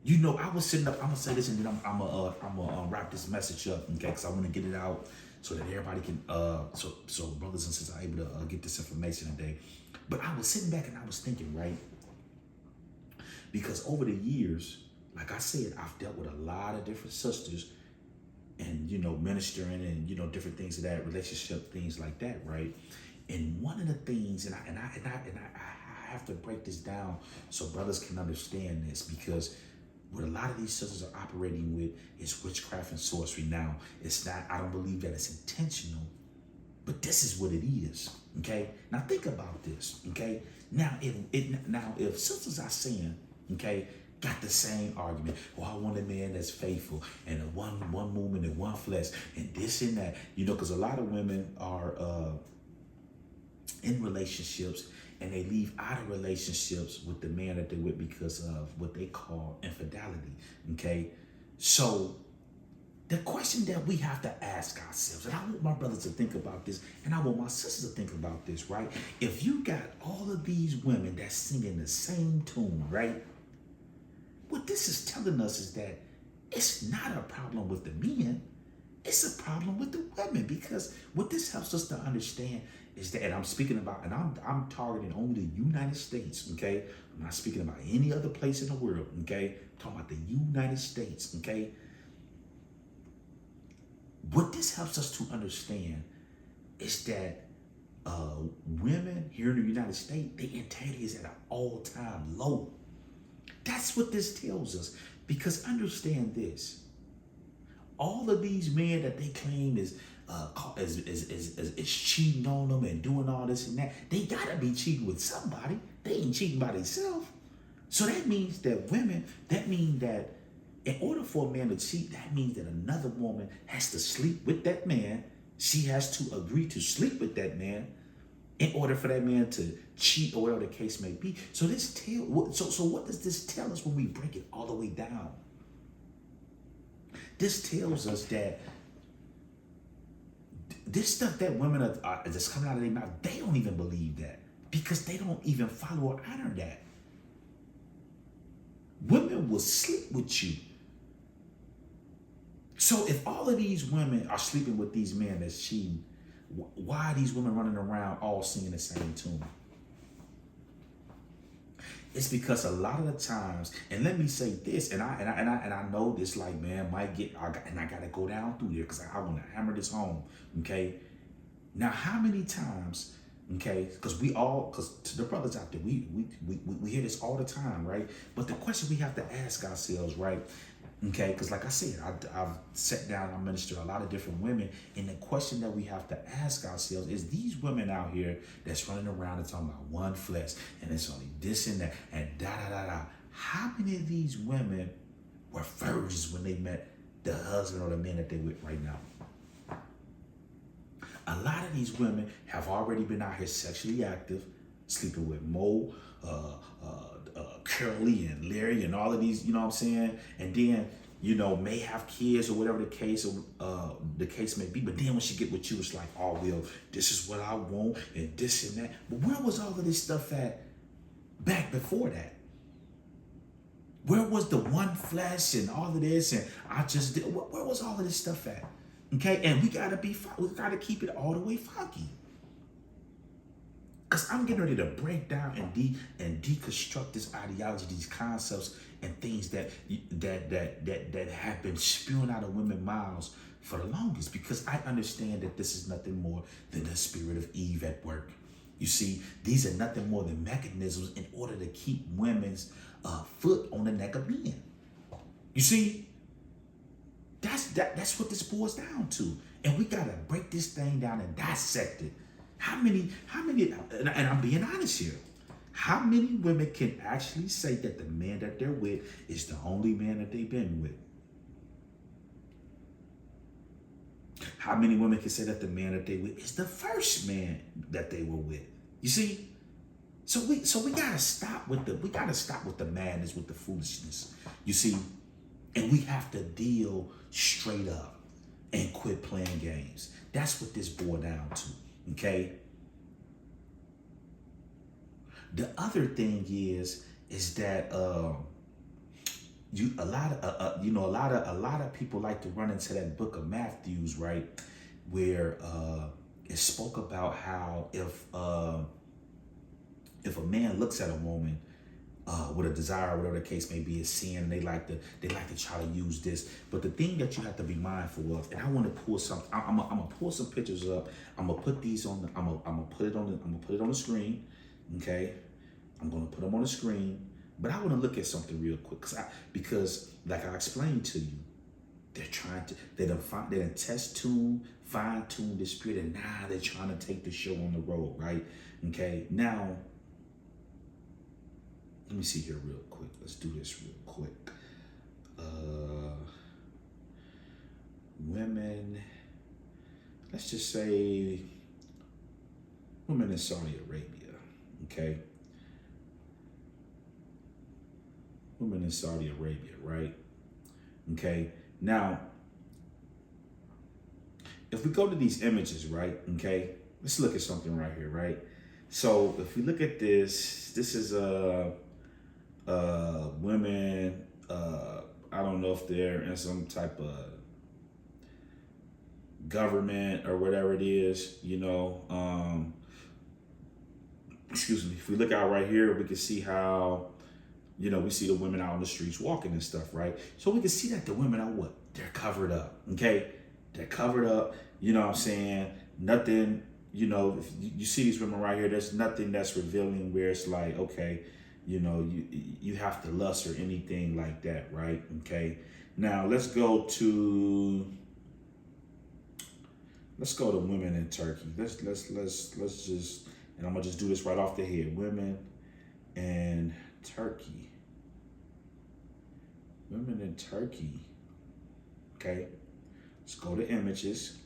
You know, I was sitting up, I'm going to say this and then I'm going to wrap this message up, okay, because I want to get it out so that everybody can, so brothers and sisters are able to get this information today. But I was sitting back and I was thinking, right? Because over the years, like I said, I've dealt with a lot of different sisters and, ministering and, different things of that, relationship, things like that, right? And one of the things, and I have to break this down so brothers can understand this, because what a lot of these sisters are operating with is witchcraft and sorcery. Now, it's not, I don't believe that it's intentional, but this is what it is, okay? Now think about this, okay? Now, if sisters are saying, okay, got the same argument, I want a man that's faithful and a one woman and one flesh and this and that, because a lot of women are in relationships and they leave out of relationships with the man that they're with because of what they call infidelity, okay? So the question that we have to ask ourselves, and I want my brothers to think about this, and I want my sisters to think about this, right? If you got all of these women that's singing the same tune, right? What this is telling us is that it's not a problem with the men, it's a problem with the women, because what this helps us to understand is that, and I'm speaking about, and I'm targeting only the United States, okay? I'm not speaking about any other place in the world, okay? I'm talking about the United States, okay? What this helps us to understand is that women here in the United States, their integrity is at an all-time low. That's what this tells us. Because understand this, all of these men that they claim is cheating on them and doing all this and that, they gotta be cheating with somebody. They ain't cheating by themselves. So that means that in order for a man to cheat, that means that another woman has to sleep with that man. She has to agree to sleep with that man in order for that man to cheat or whatever the case may be. So what does this tell us when we break it all the way down? This tells us that this stuff that women are just coming out of their mouth, they don't even believe that because they don't even follow or honor that. Women will sleep with you. So if all of these women are sleeping with these men that's cheating, why are these women running around all singing the same tune? It's because a lot of the times, and let me say this, and I know this, like, man, I gotta go down through there because I want to hammer this home. Okay, now how many times? Okay, because to the brothers out there, we hear this all the time, right? But the question we have to ask ourselves, right? Okay, because like I said, I've sat down, I minister a lot of different women, and the question that we have to ask ourselves is these women out here that's running around and talking about one flesh, and it's only this and that, and da-da-da-da. How many of these women were virgins when they met the husband or the man that they're with right now? A lot of these women have already been out here sexually active, sleeping with Mo, Curly and Larry and all of these, you know what I'm saying? And then, may have kids or whatever the case may be. But then when she get with you, it's like, oh, well, this is what I want and this and that. But where was all of this stuff at back before that? Where was the one flesh and all of this? And where was all of this stuff at? Okay, and we gotta keep it all the way funky. Because I'm getting ready to break down and deconstruct this ideology, these concepts and things that have been spewing out of women's mouths for the longest. Because I understand that this is nothing more than the spirit of Eve at work. You see, these are nothing more than mechanisms in order to keep women's foot on the neck of men. You see, that's what this boils down to. And we gotta break this thing down and dissect it. How many, and I'm being honest here, how many women can actually say that the man that they're with is the only man that they've been with? How many women can say that the man that they with is the first man that they were with? You see? So we gotta stop with the madness, with the foolishness. You see? And we have to deal straight up and quit playing games. That's what this boils down to. Okay. The other thing is that a lot of people like to run into that book of Matthews, right, where it spoke about how if a man looks at a woman with a desire, whatever the case may be, is sin, and they like to try to use this. But the thing that you have to be mindful of, and I want to pull some, I'm gonna pull some pictures up. I'm gonna put these on. I'm gonna put it on the screen. Okay, I'm gonna put them on the screen. But I want to look at something real quick because like I explained to you, they done fine tune the spirit, and now they're trying to take the show on the road, right? Okay, now. Let me see here real quick. Let's do this real quick. Women, let's just say women in Saudi Arabia, okay? Women in Saudi Arabia, right? Okay, now, if we go to these images, right, okay, let's look at something right here, right? So if we look at this is women, I don't know if they're in some type of government or whatever it is, excuse me, if we look out right here, we can see how, we see the women out on the streets walking and stuff, right? So we can see that the women are what? They're covered up, okay? They're covered up, you know what I'm saying? Nothing, if you see these women right here, there's nothing that's revealing where it's like, okay, you have to lust or anything like that, right? Okay. Now let's go to women in Turkey. Let's just, and I'm gonna just do this right off the head. Women in Turkey. Women in Turkey. Okay. Let's go to images.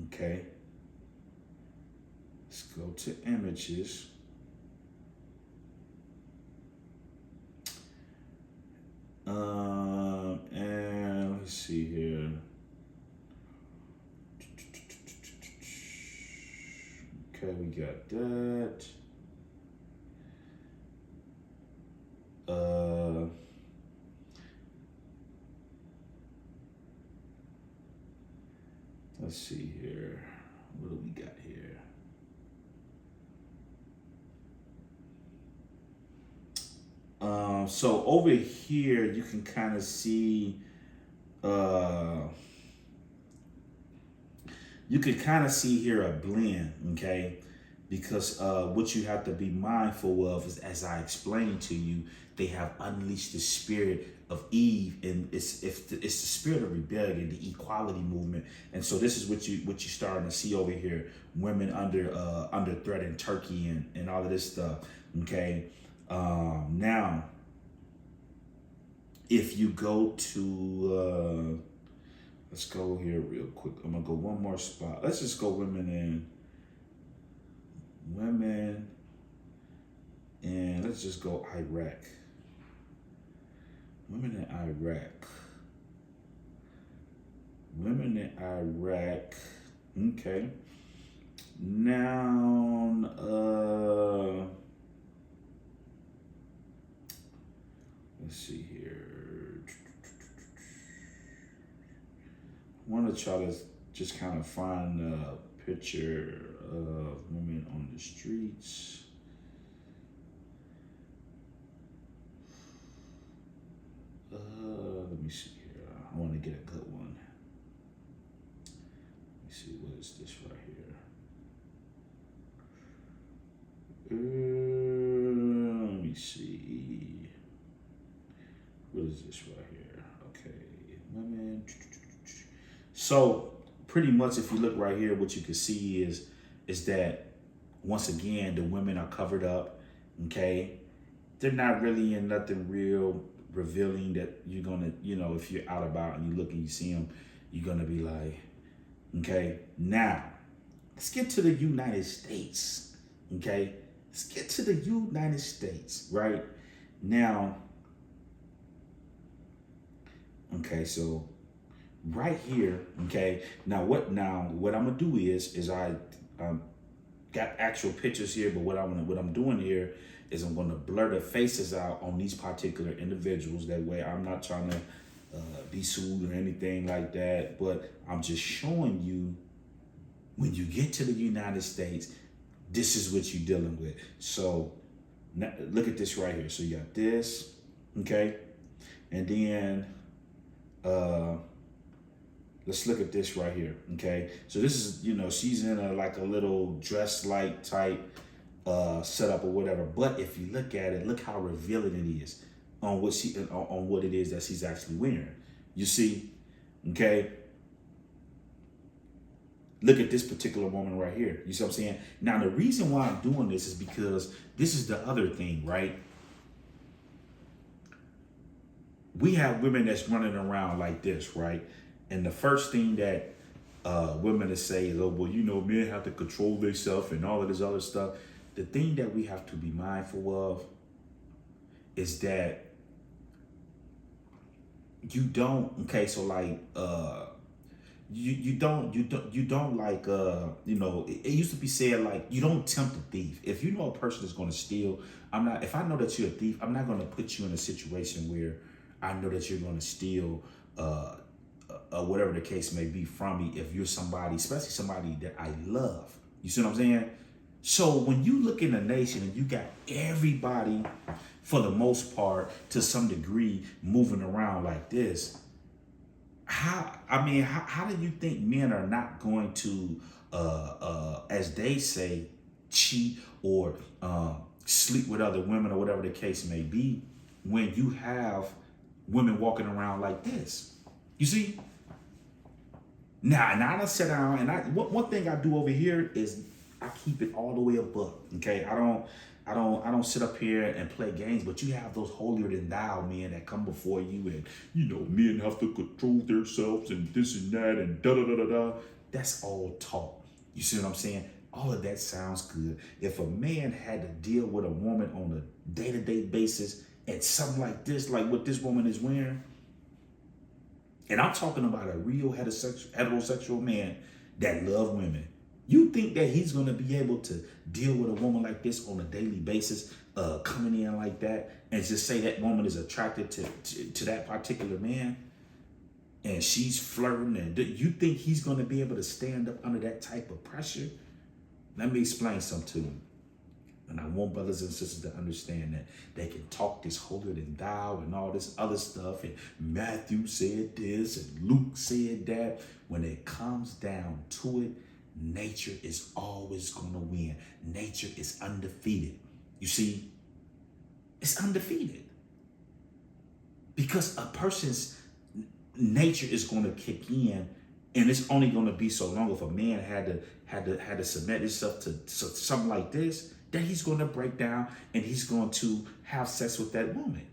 Okay. Let's go to images. And let's see here. Okay, we got that. Let's see here. What do we got here? So over here, you can kind of see, here a blend, okay? Because what you have to be mindful of is, as I explained to you, they have unleashed the spirit of Eve, and it's the spirit of rebellion, the equality movement. And so this is what you're starting to see over here: women under threat in Turkey and all of this stuff. Okay, now if you go to let's go here real quick. I'm gonna go one more spot. Let's just go women, and let's just go Iraq. Women in Iraq. Women in Iraq. Okay. Now, let's see here. I want to try to just kind of find a picture of women on the streets. Let me see here. I want to get a good one. Let me see, what is this right here? Let me see. What is this right here? Okay, women. So pretty much, if you look right here, what you can see is that once again the women are covered up. Okay, they're not really in nothing real revealing that you're gonna, if you're out about and you look and you see them, you're gonna be like, okay. Now let's get to the United States. Okay, let's get to the United States right now. Okay, so right here, okay. Now what I'm gonna do is I got actual pictures here, but what I'm doing here is I'm gonna blur the faces out on these particular individuals. That way I'm not trying to be sued or anything like that, but I'm just showing you, when you get to the United States, this is what you're dealing with. So now, look at this right here. So you got this, okay, and then let's look at this right here, okay? So this is, she's in a little dress-like type setup or whatever. But if you look at it, look how revealing it is on what it is that she's actually wearing. You see, okay? Look at this particular woman right here. You see what I'm saying? Now, the reason why I'm doing this is because this is the other thing, right? We have women that's running around like this, right? And the first thing that women to say is, oh, well, men have to control themselves and all of this other stuff. The thing that we have to be mindful of is that you don't, okay, so you don't like, it used to be said, you don't tempt a thief. If you know a person is going to steal, if I know that you're a thief, I'm not going to put you in a situation where I know that you're going to steal, whatever the case may be from me. If you're somebody, especially somebody that I love, You see what I'm saying? So when you look in the nation and you got everybody, for the most part, to some degree, moving around like this, how do you think men are not going to, as they say, cheat or sleep with other women or whatever the case may be, when you have women walking around like this? You see? Now I done sit down, and one thing I do over here is I keep it all the way above. Okay, I don't sit up here and play games. But you have those holier than thou men that come before you, and men have to control themselves and this and that and da da da da da. That's all talk. You see what I'm saying? All of that sounds good. If a man had to deal with a woman on a day-to-day basis and something like this, like what this woman is wearing. And I'm talking about a real heterosexual man that love women. You think that he's going to be able to deal with a woman like this on a daily basis, coming in like that, and just say that woman is attracted to that particular man, and she's flirting, and you think he's going to be able to stand up under that type of pressure? Let me explain something to you. And I want brothers and sisters to understand that they can talk this holier than thou and all this other stuff. And Matthew said this and Luke said that. When it comes down to it, nature is always going to win. Nature is undefeated. You see, it's undefeated. Because a person's nature is going to kick in, and it's only going to be so long. If a man had to submit himself to something like this, that he's going to break down and he's going to have sex with that woman.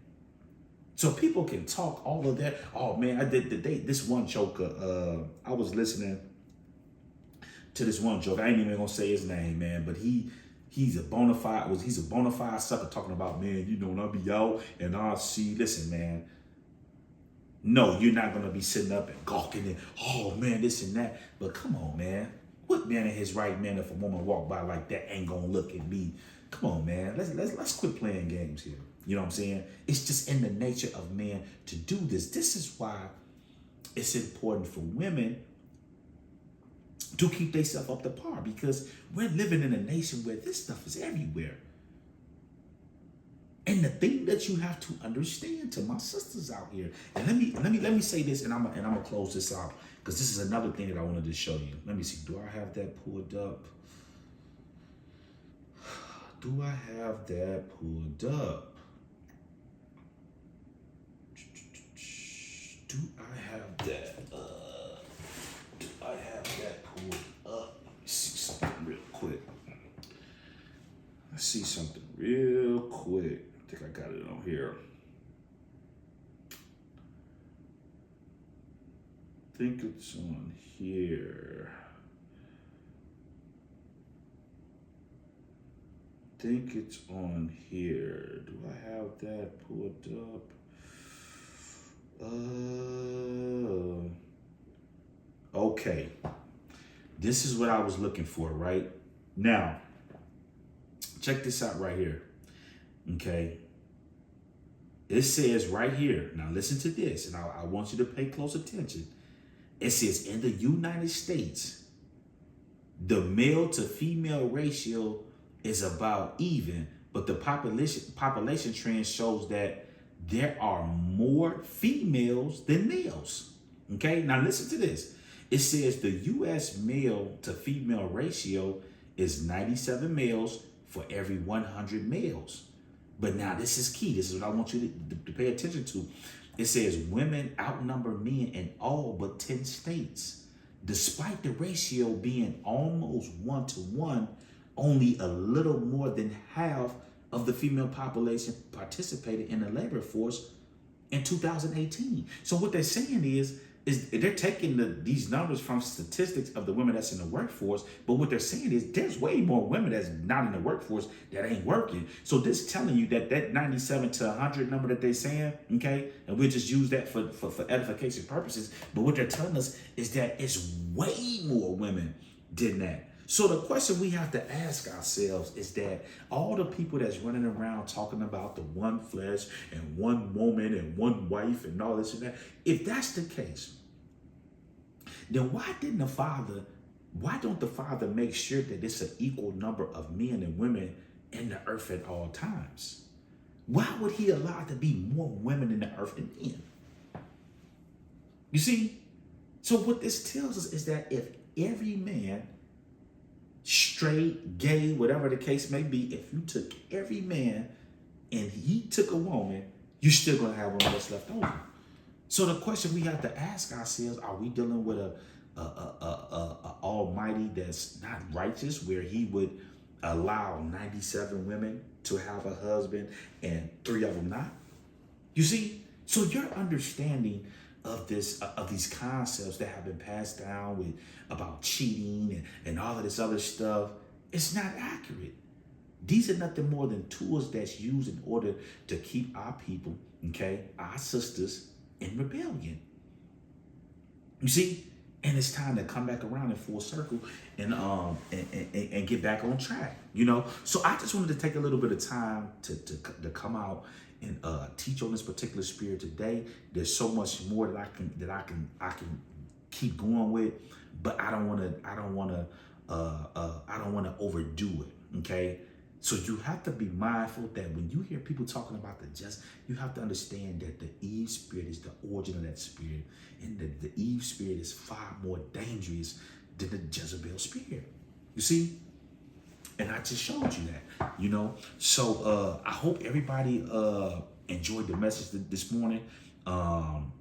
So people can talk all of that. Oh man, I did this one joker. I was listening to this one joker. I ain't even gonna say his name, man, but he's a bona fide sucker, talking about, man, when I be out and I see, listen, man, no, you're not gonna be sitting up and gawking and, oh man, this and that. But come on, man. What man in his right man, if a woman walk by like that, ain't gonna look at me? Come on, man. Let's quit playing games here. You know what I'm saying? It's just in the nature of men to do this. This is why it's important for women to keep themselves up to par, because we're living in a nation where this stuff is everywhere. And the thing that you have to understand, to my sisters out here, and let me say this, and I'm gonna close this out, because this is another thing that I wanted to show you. Let me see. Do I have that pulled up? Do I have that pulled up? Do I have that? Do I have that pulled up? Let me see something real quick. Let's see something real quick. I think I got it on here. I think it's on here. Do I have that pulled up? Okay. This is what I was looking for, right? Now, check this out right here. Okay. It says right here, now listen to this, and I want you to pay close attention. It says in the United States, the male to female ratio is about even, but the population trend shows that there are more females than males. Okay, now listen to this. It says the U.S. male to female ratio is 97 males for every 100 males. But now this is key. This is what I want you to pay attention to. It says women outnumber men in all but 10 states. Despite the ratio being almost 1-to-1, only a little more than half of the female population participated in the labor force in 2018. So what they're saying is they're taking these numbers from statistics of the women that's in the workforce, but what they're saying is there's way more women that's not in the workforce that ain't working. So this telling you that 97 to 100 number that they're saying, okay, and we'll just use that for edification purposes, but what they're telling us is that it's way more women than that. So the question we have to ask ourselves is that all the people that's running around talking about the one flesh and one woman and one wife and all this and that, if that's the case, then why didn't the Father Why don't the Father make sure that it's an equal number of men and women in the earth at all times? Why would he allow there to be more women in the earth than men? You see? So what this tells us is that if every man, straight, gay, whatever the case may be, if you took every man and he took a woman, you're still going to have one that's left over. So the question we have to ask ourselves, are we dealing with a almighty that's not righteous, where he would allow 97 women to have a husband and 3 of them not? You see? So your understanding of this, of these concepts that have been passed down with about cheating and all of this other stuff, it's not accurate. These are nothing more than tools that's used in order to keep our people, okay, our sisters, in rebellion. You see? And it's time to come back around in full circle and get back on track, you know? So I just wanted to take a little bit of time to come out and teach on this particular spirit today. There's so much more that I can keep going with, but I don't want to overdo it, okay? So you have to be mindful that when you hear people talking about the just, you have to understand that the Eve spirit is the origin of that spirit. And the Eve spirit is far more dangerous than the Jezebel spirit. You see? And I just showed you that, you know? So I hope everybody enjoyed the message this morning. I'm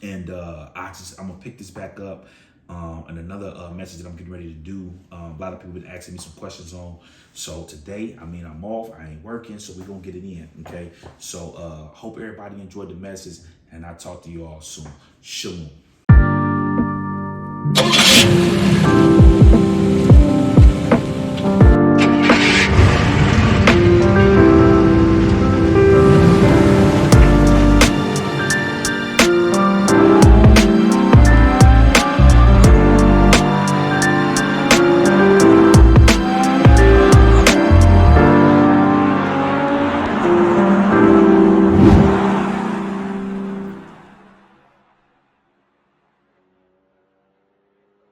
gonna pick this back up. And another message that I'm getting ready to do, a lot of people have been asking me some questions on. So today, I'm off, I ain't working, so we're gonna get it in, okay? So hope everybody enjoyed the message, and I'll talk to you all soon. Shalom.